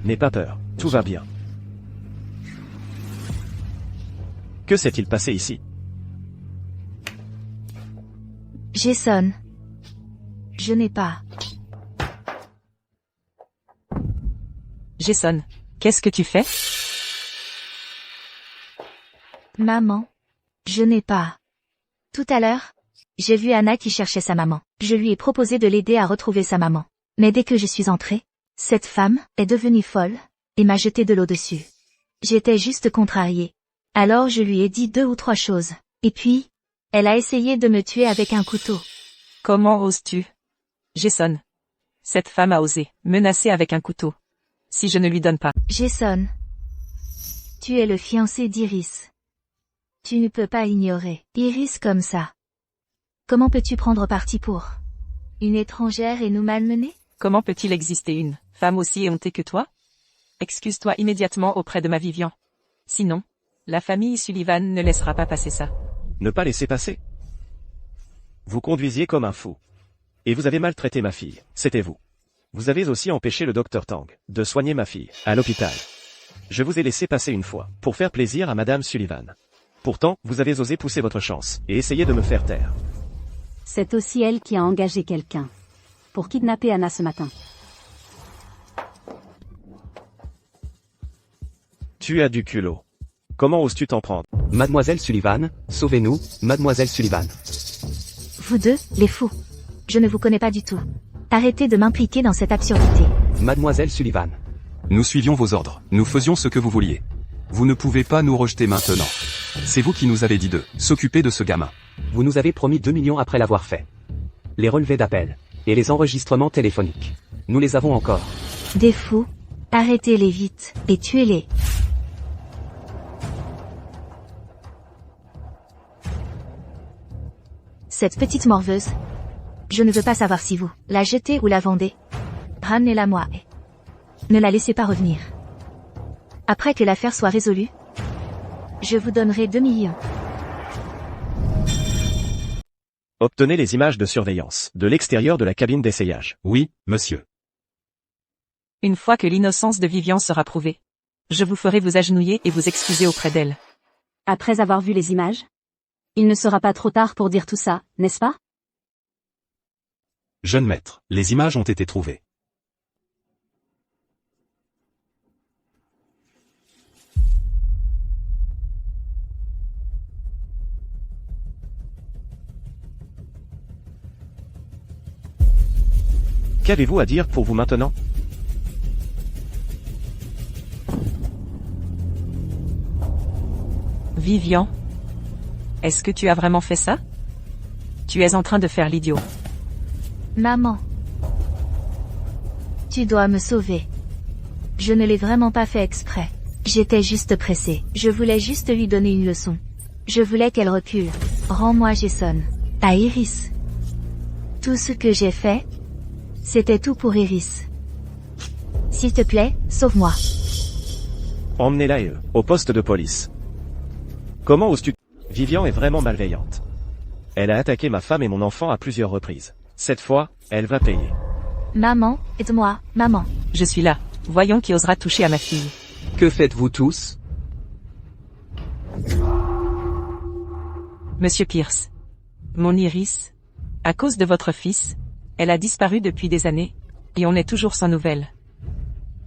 N'aie pas peur, tout va bien. Que s'est-il passé ici? Jason. Je n'ai pas. Jason, qu'est-ce que tu fais? Maman. Je n'ai pas. Tout à l'heure, j'ai vu Anna qui cherchait sa maman. Je lui ai proposé de l'aider à retrouver sa maman. Mais dès que je suis entrée, cette femme est devenue folle et m'a jeté de l'eau dessus. J'étais juste contrariée. Alors je lui ai dit 2 ou 3 choses. Et puis, elle a essayé de me tuer avec un couteau. Comment oses-tu? Jason. Cette femme a osé menacer avec un couteau. Si je ne lui donne pas. Jason. Tu es le fiancé d'Iris. Tu ne peux pas ignorer Iris comme ça. Comment peux-tu prendre parti pour une étrangère et nous malmener? Comment peut-il exister une femme aussi éhontée que toi? Excuse-toi immédiatement auprès de ma Vivian. Sinon, la famille Sullivan ne laissera pas passer ça. Ne pas laisser passer. Vous conduisiez comme un fou. Et vous avez maltraité ma fille, c'était vous. Vous avez aussi empêché le docteur Tang de soigner ma fille, à l'hôpital. Je vous ai laissé passer une fois, pour faire plaisir à Madame Sullivan. Pourtant, vous avez osé pousser votre chance, et essayer de me faire taire. C'est aussi elle qui a engagé quelqu'un pour kidnapper Anna ce matin. Tu as du culot. Comment oses-tu t'en prendre? Mademoiselle Sullivan, sauvez-nous, Mademoiselle Sullivan. Vous deux, les fous. Je ne vous connais pas du tout. Arrêtez de m'impliquer dans cette absurdité. Mademoiselle Sullivan. Nous suivions vos ordres, nous faisions ce que vous vouliez. Vous ne pouvez pas nous rejeter maintenant. C'est vous qui nous avez dit de s'occuper de ce gamin. Vous nous avez promis 2 millions après l'avoir fait. Les relevés d'appel et les enregistrements téléphoniques. Nous les avons encore. Des fous. Arrêtez-les vite et tuez-les. Cette petite morveuse. Je ne veux pas savoir si vous la jetez ou la vendez. Ramenez-la moi et ne la laissez pas revenir. Après que l'affaire soit résolue, je vous donnerai 2 millions. Obtenez les images de surveillance de l'extérieur de la cabine d'essayage. Oui, monsieur. Une fois que l'innocence de Vivian sera prouvée, je vous ferai vous agenouiller et vous excuser auprès d'elle. Après avoir vu les images, Il ne sera pas trop tard pour dire tout ça, n'est-ce pas? Jeune maître, les images ont été trouvées. Qu'avez-vous à dire pour vous maintenant? Vivian. Est-ce que tu as vraiment fait ça? Tu es en train de faire l'idiot. Maman. Tu dois me sauver. Je ne l'ai vraiment pas fait exprès. J'étais juste pressée. Je voulais juste lui donner une leçon. Je voulais qu'elle recule. Rends-moi Jason. À Iris. Tout ce que j'ai fait, c'était tout pour Iris. S'il te plaît, sauve-moi. Emmenez-la au poste de police. Comment oses-tu? Vivian est vraiment malveillante. Elle a attaqué ma femme et mon enfant à plusieurs reprises. Cette fois, elle va payer. Maman, aide-moi, maman. Je suis là. Voyons qui osera toucher à ma fille. Que faites-vous tous? Monsieur Pierce. Mon Iris. À cause de votre fils, elle a disparu depuis des années, et on est toujours sans nouvelles.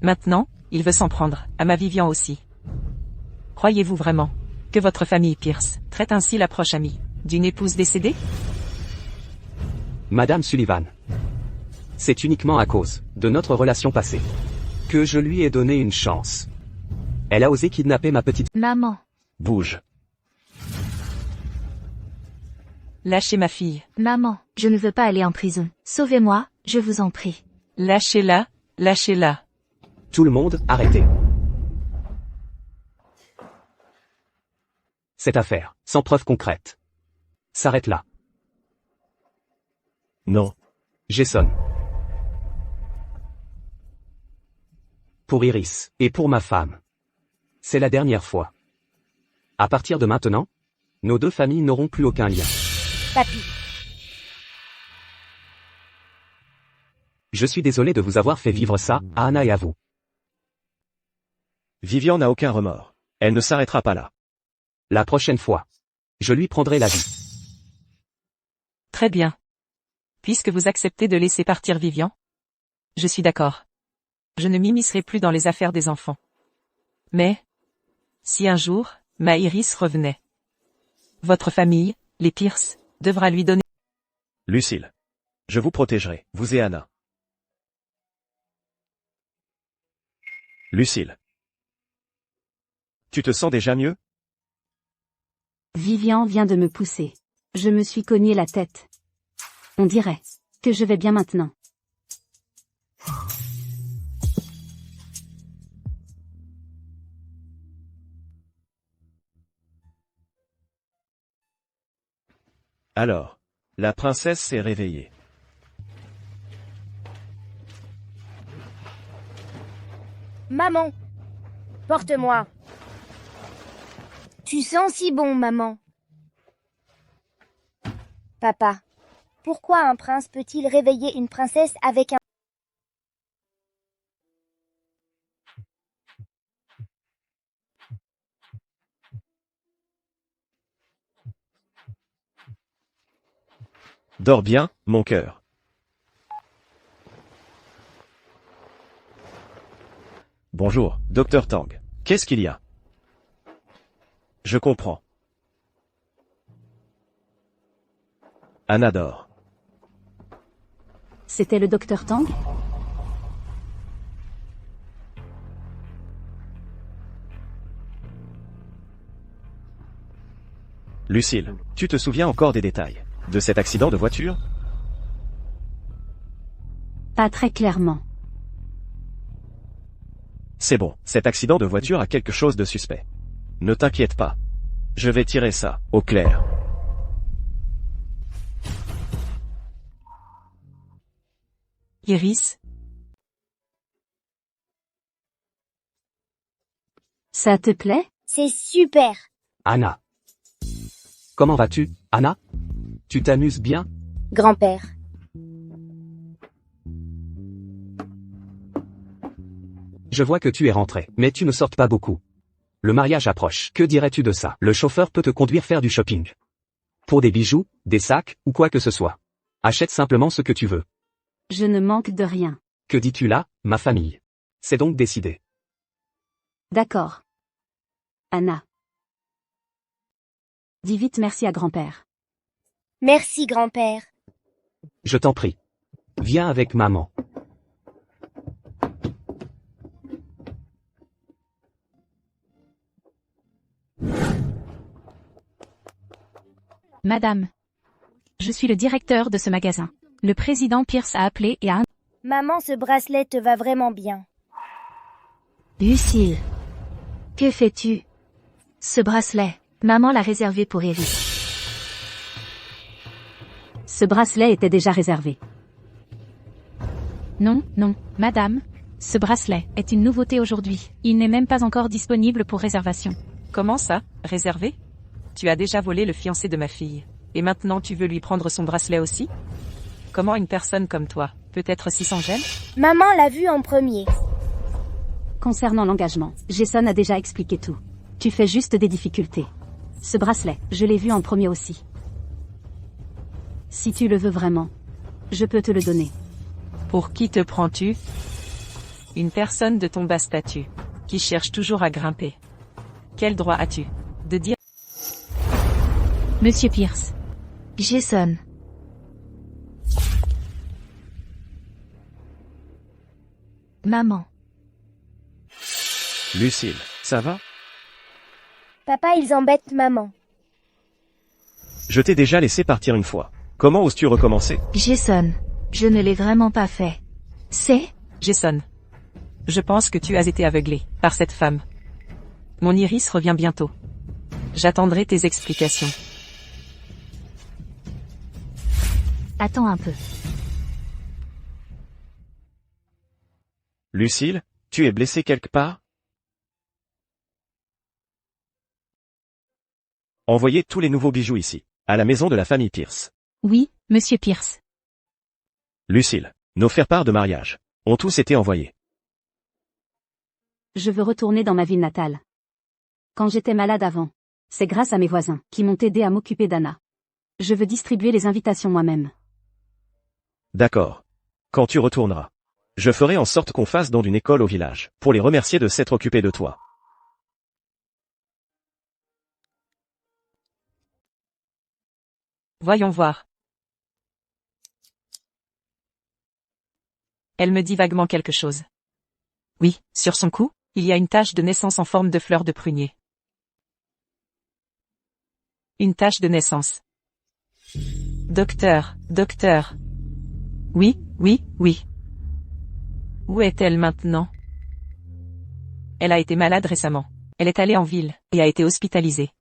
Maintenant, il veut s'en prendre, à ma Vivian aussi. Croyez-vous vraiment que votre famille Pierce traite ainsi la proche amie d'une épouse décédée? Madame Sullivan. C'est uniquement à cause de notre relation passée que je lui ai donné une chance. Elle a osé kidnapper ma petite... Maman. Bouge. Lâchez ma fille. Maman, je ne veux pas aller en prison. Sauvez-moi, je vous en prie. Lâchez-la, lâchez-la. Tout le monde, arrêtez. Cette affaire, sans preuve concrète, s'arrête là. Non. Jason. Pour Iris, et pour ma femme. C'est la dernière fois. À partir de maintenant, nos deux familles n'auront plus aucun lien. Papy. Je suis désolé de vous avoir fait vivre ça, à Anna et à vous. Vivian n'a aucun remords. Elle ne s'arrêtera pas là. La prochaine fois, je lui prendrai la vie. Très bien. Puisque vous acceptez de laisser partir Vivian, je suis d'accord. Je ne m'immiscerai plus dans les affaires des enfants. Mais, si un jour, ma Iris revenait, votre famille, les Pierce, devra lui donner... Lucille. Je vous protégerai, vous et Anna. Lucille. Tu te sens déjà mieux? Vivian vient de me pousser. Je me suis cogné la tête. On dirait que je vais bien maintenant. Alors, la princesse s'est réveillée. Maman, porte-moi. Tu sens si bon, maman. Papa, pourquoi un prince peut-il réveiller une princesse avec un... Dors bien, mon cœur. Bonjour, Dr Tang. Qu'est-ce qu'il y a? Je comprends. Anna dort. C'était le docteur Tang? Lucille, tu te souviens encore des détails de cet accident de voiture? Pas très clairement. C'est bon, cet accident de voiture a quelque chose de suspect. Ne t'inquiète pas. Je vais tirer ça au clair. Iris, Ça te plaît? C'est super. Anna. Comment vas-tu, Anna? Tu t'amuses bien? Grand-père. Je vois que tu es rentré, mais tu ne sortes pas beaucoup. Le mariage approche. Que dirais-tu de ça? Le chauffeur peut te conduire faire du shopping. Pour des bijoux, des sacs, ou quoi que ce soit. Achète simplement ce que tu veux. Je ne manque de rien. Que dis-tu là, ma famille? C'est donc décidé. D'accord. Anna. Dis vite merci à grand-père. Merci, grand-père. Je t'en prie. Viens avec maman. Madame. Je suis le directeur de ce magasin. Le président Pierce a appelé et a... Maman, ce bracelet te va vraiment bien. Lucille. Que fais-tu? Ce bracelet, maman l'a réservé pour Iris. Ce bracelet était déjà réservé. Non, non, madame. Ce bracelet est une nouveauté aujourd'hui. Il n'est même pas encore disponible pour réservation. Comment ça, réservé? Tu as déjà volé le fiancé de ma fille. Et maintenant tu veux lui prendre son bracelet aussi? Comment une personne comme toi peut être si sans gêne? Maman l'a vu en premier. Concernant l'engagement, Jason a déjà expliqué tout. Tu fais juste des difficultés. Ce bracelet, je l'ai vu en premier aussi. Si tu le veux vraiment, je peux te le donner. Pour qui te prends-tu? Une personne de ton bas statut, qui cherche toujours à grimper. Quel droit as-tu de dire... Monsieur Pierce. Jason. Maman. Lucille, ça va? Papa, ils embêtent maman. Je t'ai déjà laissé partir une fois. Comment oses-tu recommencer? Jason. Je ne l'ai vraiment pas fait. C'est... Jason. Je pense que tu as été aveuglé par cette femme. Mon Iris revient bientôt. J'attendrai tes explications. Attends un peu. Lucille, tu es blessée quelque part? Envoyez tous les nouveaux bijoux ici, à la maison de la famille Pierce. Oui, monsieur Pierce. Lucille, nos faire-part de mariage ont tous été envoyés. Je veux retourner dans ma ville natale. Quand j'étais malade avant, c'est grâce à mes voisins qui m'ont aidé à m'occuper d'Anna. Je veux distribuer les invitations moi-même. D'accord. Quand tu retourneras, je ferai en sorte qu'on fasse don d'une école au village, pour les remercier de s'être occupés de toi. Voyons voir. Elle me dit vaguement quelque chose. Oui, sur son cou, il y a une tache de naissance en forme de fleur de prunier. Une tache de naissance. Docteur, docteur. Oui, oui, oui. Où est-elle maintenant? Elle a été malade récemment. Elle est allée en ville, et a été hospitalisée.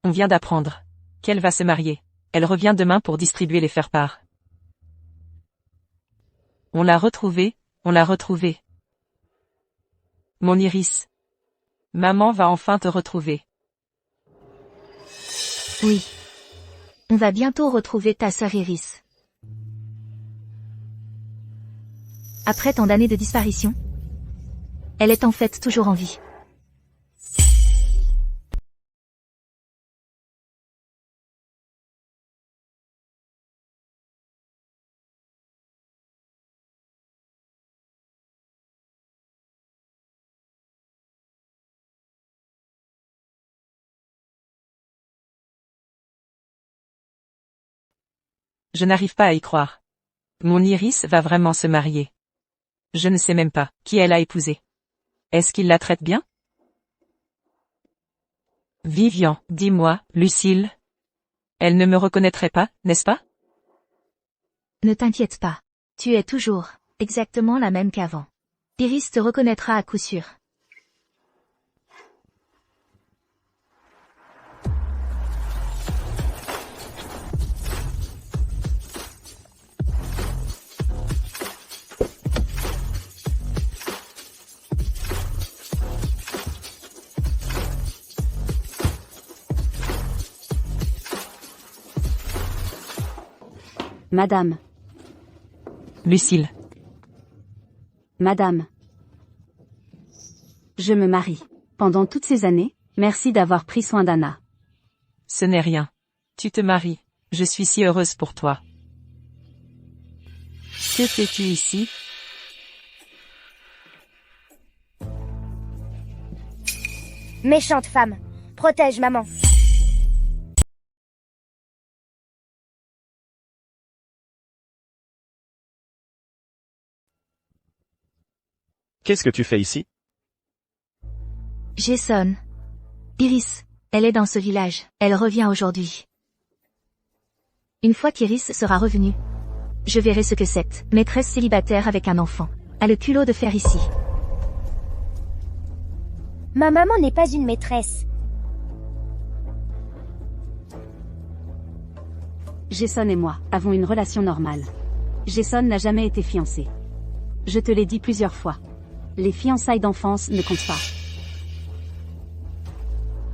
On vient d'apprendre qu'elle va se marier. Elle revient demain pour distribuer les faire-part. On l'a retrouvée, on l'a retrouvée. Mon Iris. Maman va enfin te retrouver. Oui. On va bientôt retrouver ta sœur Iris. Après tant d'années de disparition, elle est en fait toujours en vie. Je n'arrive pas à y croire. Mon Iris va vraiment se marier. Je ne sais même pas qui elle a épousé. Est-ce qu'il la traite bien? Vivian, dis-moi, Lucille. Elle ne me reconnaîtrait pas, n'est-ce pas? Ne t'inquiète pas. Tu es toujours exactement la même qu'avant. Iris te reconnaîtra à coup sûr. Madame. Lucille. Madame. Je me marie. Pendant toutes ces années, merci d'avoir pris soin d'Anna. Ce n'est rien. Tu te maries. Je suis si heureuse pour toi. Que fais-tu ici? Méchante femme. Protège maman. Qu'est-ce que tu fais ici? Jason. Iris. Elle est dans ce village. Elle revient aujourd'hui. Une fois qu'Iris sera revenue, je verrai ce que cette maîtresse célibataire avec un enfant a le culot de faire ici. Ma maman n'est pas une maîtresse. Jason et moi avons une relation normale. Jason n'a jamais été fiancé. Je te l'ai dit plusieurs fois. Les fiançailles d'enfance ne comptent pas.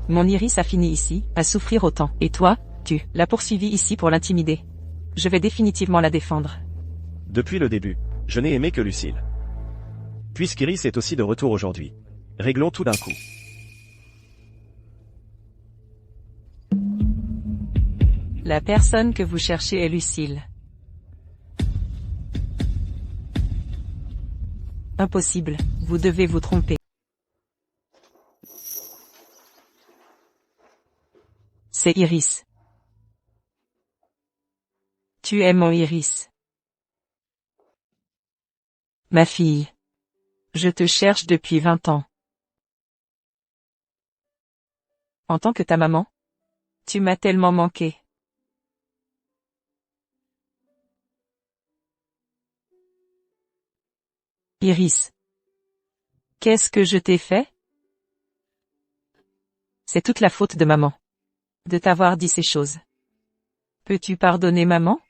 Mon Iris a fini ici, à souffrir autant. Et toi, tu l'as poursuivie ici pour l'intimider. Je vais définitivement la défendre. Depuis le début, je n'ai aimé que Lucille. Puisqu'Iris est aussi de retour aujourd'hui. Réglons tout d'un coup. La personne que vous cherchez est Lucille. Impossible, vous devez vous tromper. C'est Iris. Tu es mon Iris. Ma fille. Je te cherche depuis 20 ans. En tant que ta maman, tu m'as tellement manqué. Iris. Qu'est-ce que je t'ai fait? C'est toute la faute de maman. De t'avoir dit ces choses. Peux-tu pardonner maman?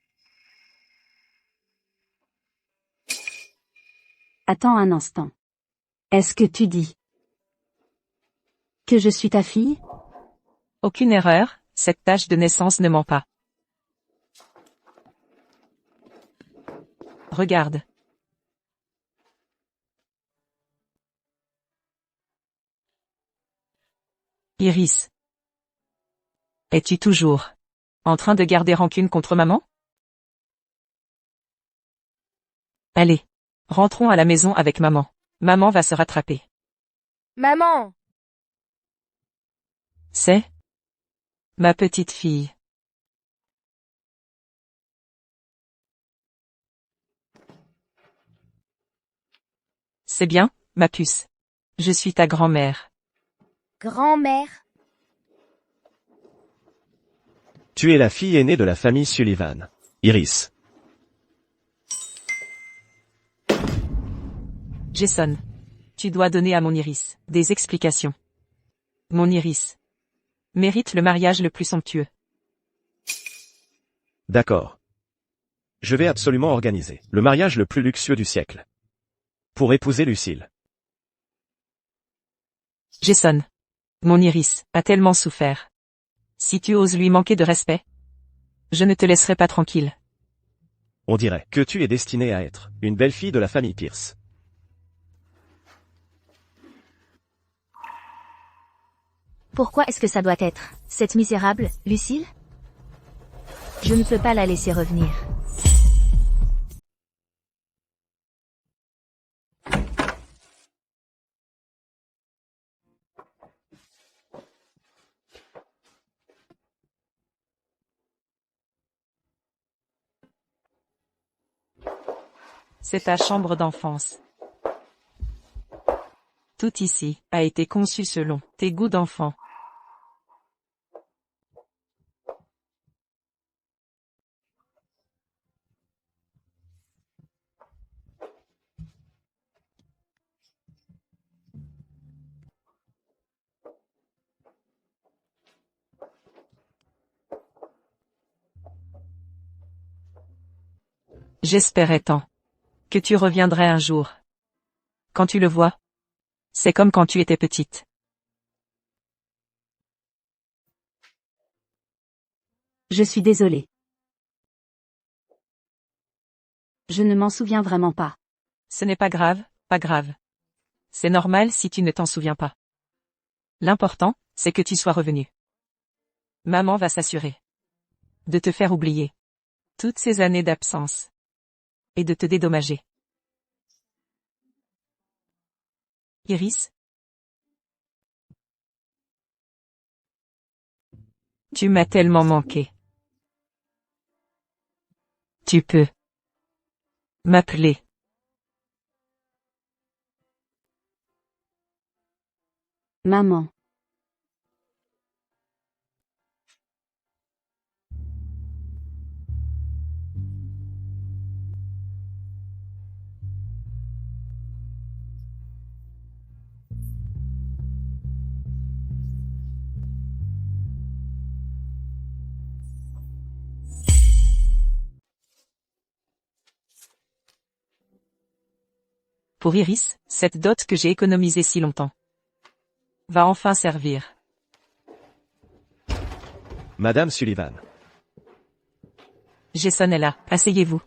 Attends un instant. Est-ce que tu dis que je suis ta fille? Aucune erreur, cette tâche de naissance ne ment pas. Regarde. Iris. Es-tu toujours en train de garder rancune contre maman? Allez, rentrons à la maison avec maman. Maman va se rattraper. Maman! C'est ma petite fille. C'est bien, ma puce. Je suis ta grand-mère. Grand-mère? Tu es la fille aînée de la famille Sullivan. Iris. Jason. Tu dois donner à mon Iris des explications. Mon Iris mérite le mariage le plus somptueux. D'accord. Je vais absolument organiser le mariage le plus luxueux du siècle. Pour épouser Lucille. Jason. Mon Iris a tellement souffert. Si tu oses lui manquer de respect, je ne te laisserai pas tranquille. On dirait que tu es destinée à être une belle fille de la famille Pierce. Pourquoi est-ce que ça doit être cette misérable, Lucille? Je ne peux pas la laisser revenir. C'est ta chambre d'enfance. Tout ici a été conçu selon tes goûts d'enfant. J'espérais tant que tu reviendrais un jour. Quand tu le vois, c'est comme quand tu étais petite. Je suis désolée. Je ne m'en souviens vraiment pas. Ce n'est pas grave, pas grave. C'est normal si tu ne t'en souviens pas. L'important, c'est que tu sois revenu. Maman va s'assurer De te faire oublier toutes ces années d'absence. Et de te dédommager. Iris? Tu m'as tellement manqué. Tu peux m'appeler Maman. Pour Iris, cette dot que j'ai économisée si longtemps va enfin servir. Madame Sullivan. Jason est là, asseyez-vous.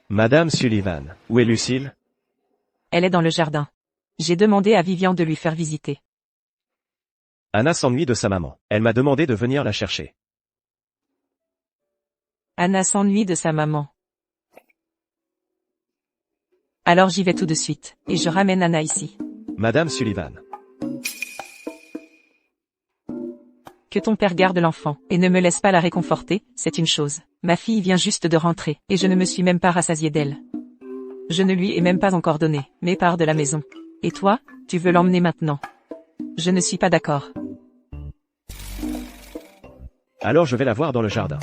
Madame Sullivan, où est Lucille? Elle est dans le jardin. J'ai demandé à Vivian de lui faire visiter. Anna s'ennuie de sa maman. Elle m'a demandé de venir la chercher. Anna s'ennuie de sa maman. Alors j'y vais tout de suite, et je ramène Anna ici. Madame Sullivan. Que ton père garde l'enfant, et ne me laisse pas la réconforter, c'est une chose. Ma fille vient juste de rentrer, et je ne me suis même pas rassasiée d'elle. Je ne lui ai même pas encore donné mes parts de la maison. Et toi, tu veux l'emmener maintenant? Je ne suis pas d'accord. Alors je vais la voir dans le jardin.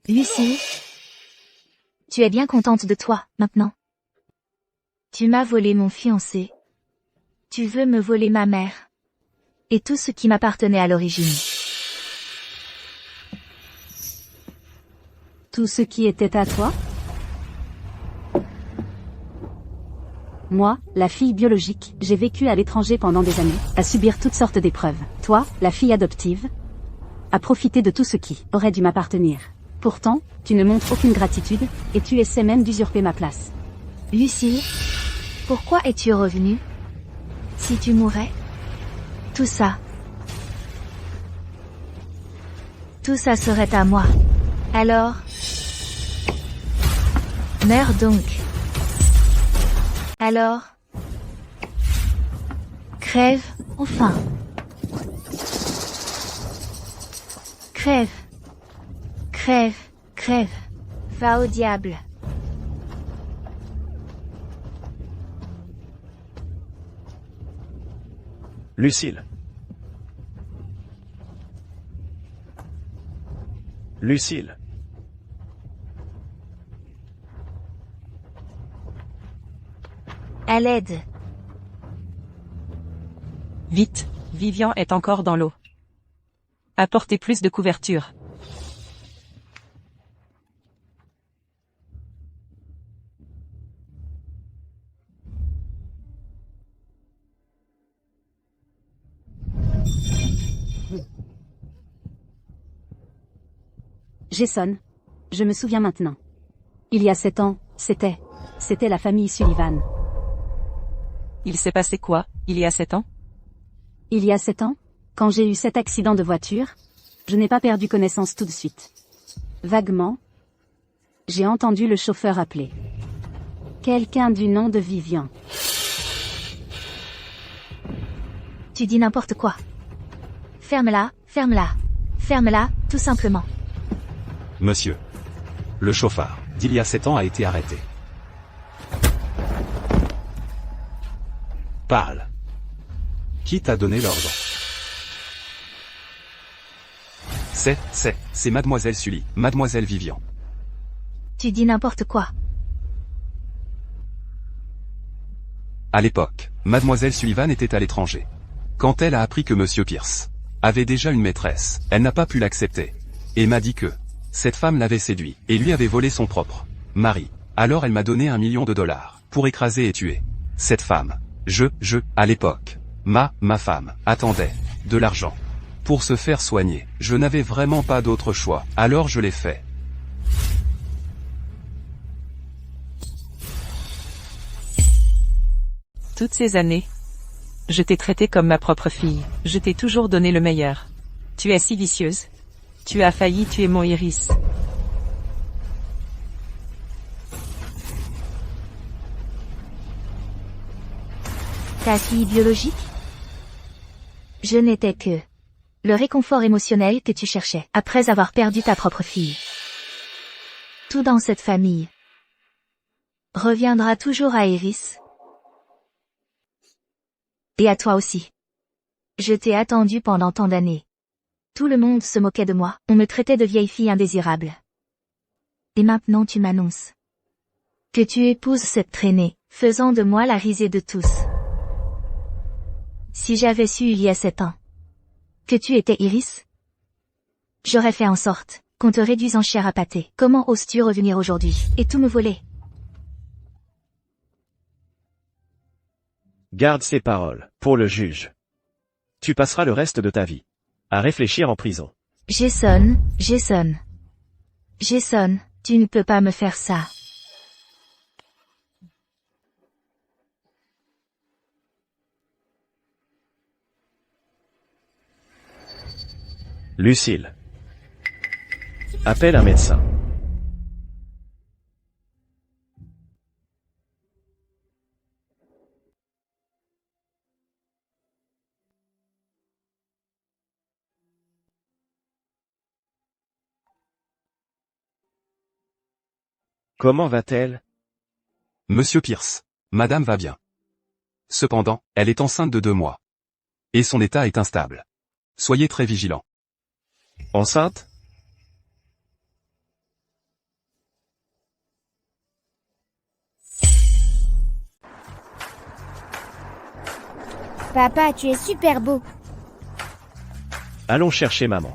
Lucie, tu es bien contente de toi, maintenant. Tu m'as volé mon fiancé. Tu veux me voler ma mère. Et tout ce qui m'appartenait à l'origine. Tout ce qui était à toi? Moi, la fille biologique, j'ai vécu à l'étranger pendant des années, à subir toutes sortes d'épreuves. Toi, la fille adoptive, à profiter de tout ce qui aurait dû m'appartenir. Pourtant, tu ne montres aucune gratitude, et tu essaies même d'usurper ma place. Lucie, pourquoi es-tu revenue? Si tu mourais? Tout ça serait à moi. Alors, meurs donc. Alors, crève, enfin. Crève. Crève, crève. Va au diable. Lucille. Lucille. À l'aide. Vite, Vivian est encore dans l'eau. Apportez plus de couverture. Jason. Je me souviens maintenant. Il y a 7 ans, c'était la famille Sullivan. Il s'est passé quoi, il y a 7 ans? Il y a 7 ans, quand j'ai eu cet accident de voiture, je n'ai pas perdu connaissance tout de suite. Vaguement, j'ai entendu le chauffeur appeler. Quelqu'un du nom de Vivian. Tu dis n'importe quoi. Ferme-la, ferme-la. Ferme-la, tout simplement. Monsieur. Le chauffard, d'il y a 7 ans a été arrêté. Parle. Qui t'a donné l'ordre? C'est Mademoiselle Sully, Mademoiselle Vivian. Tu dis n'importe quoi. À l'époque, Mademoiselle Sullivan était à l'étranger. Quand elle a appris que Monsieur Pierce avait déjà une maîtresse, elle n'a pas pu l'accepter. Et m'a dit que cette femme l'avait séduit, et lui avait volé son propre mari. Alors elle m'a donné $1 million pour écraser et tuer cette femme. À l'époque, ma femme attendait de l'argent pour se faire soigner. Je n'avais vraiment pas d'autre choix, alors je l'ai fait. Toutes ces années, je t'ai traité comme ma propre fille. Je t'ai toujours donné le meilleur. Tu es si vicieuse. Tu as failli tuer mon Iris. Ta fille biologique? Je n'étais que le réconfort émotionnel que tu cherchais après avoir perdu ta propre fille. Tout dans cette famille reviendra toujours à Iris. Et à toi aussi. Je t'ai attendu pendant tant d'années. Tout le monde se moquait de moi, on me traitait de vieille fille indésirable. Et maintenant tu m'annonces que tu épouses cette traînée, faisant de moi la risée de tous. Si j'avais su il y a 7 ans que tu étais Iris, j'aurais fait en sorte qu'on te réduise en chair à pâté. Comment oses-tu revenir aujourd'hui et tout me voler? Garde ces paroles, pour le juge. Tu passeras le reste de ta vie à réfléchir en prison. Jason, tu ne peux pas me faire ça. Lucille. Appelle un médecin. Comment va-t-elle? Monsieur Pierce. Madame va bien. Cependant, elle est enceinte de 2 mois. Et son état est instable. Soyez très vigilants. Enceinte? Papa, tu es super beau. Allons chercher maman.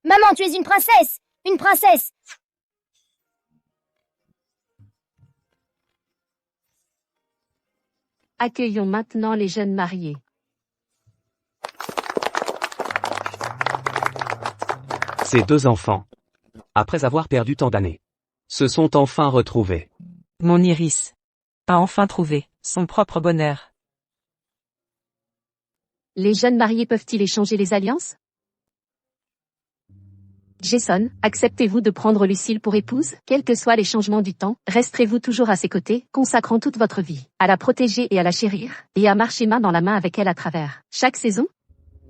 Maman, tu es une princesse! Une princesse! Accueillons maintenant les jeunes mariés. Ces 2 enfants, après avoir perdu tant d'années, se sont enfin retrouvés. Mon Iris a enfin trouvé son propre bonheur. Les jeunes mariés peuvent-ils échanger les alliances? Jason, acceptez-vous de prendre Lucille pour épouse? Quels que soient les changements du temps, resterez-vous toujours à ses côtés, consacrant toute votre vie à la protéger et à la chérir, et à marcher main dans la main avec elle à travers chaque saison?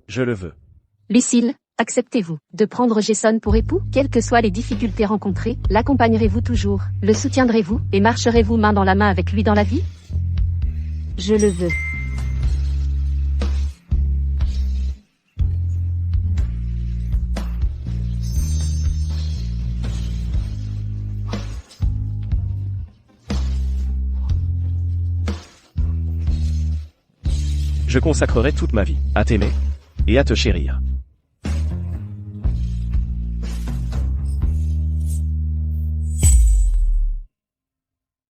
Je le veux. Lucille, acceptez-vous de prendre Jason pour époux? Quelles que soient les difficultés rencontrées, l'accompagnerez-vous toujours? Le soutiendrez-vous, et marcherez-vous main dans la main avec lui dans la vie? Je le veux. Je consacrerai toute ma vie à t'aimer et à te chérir.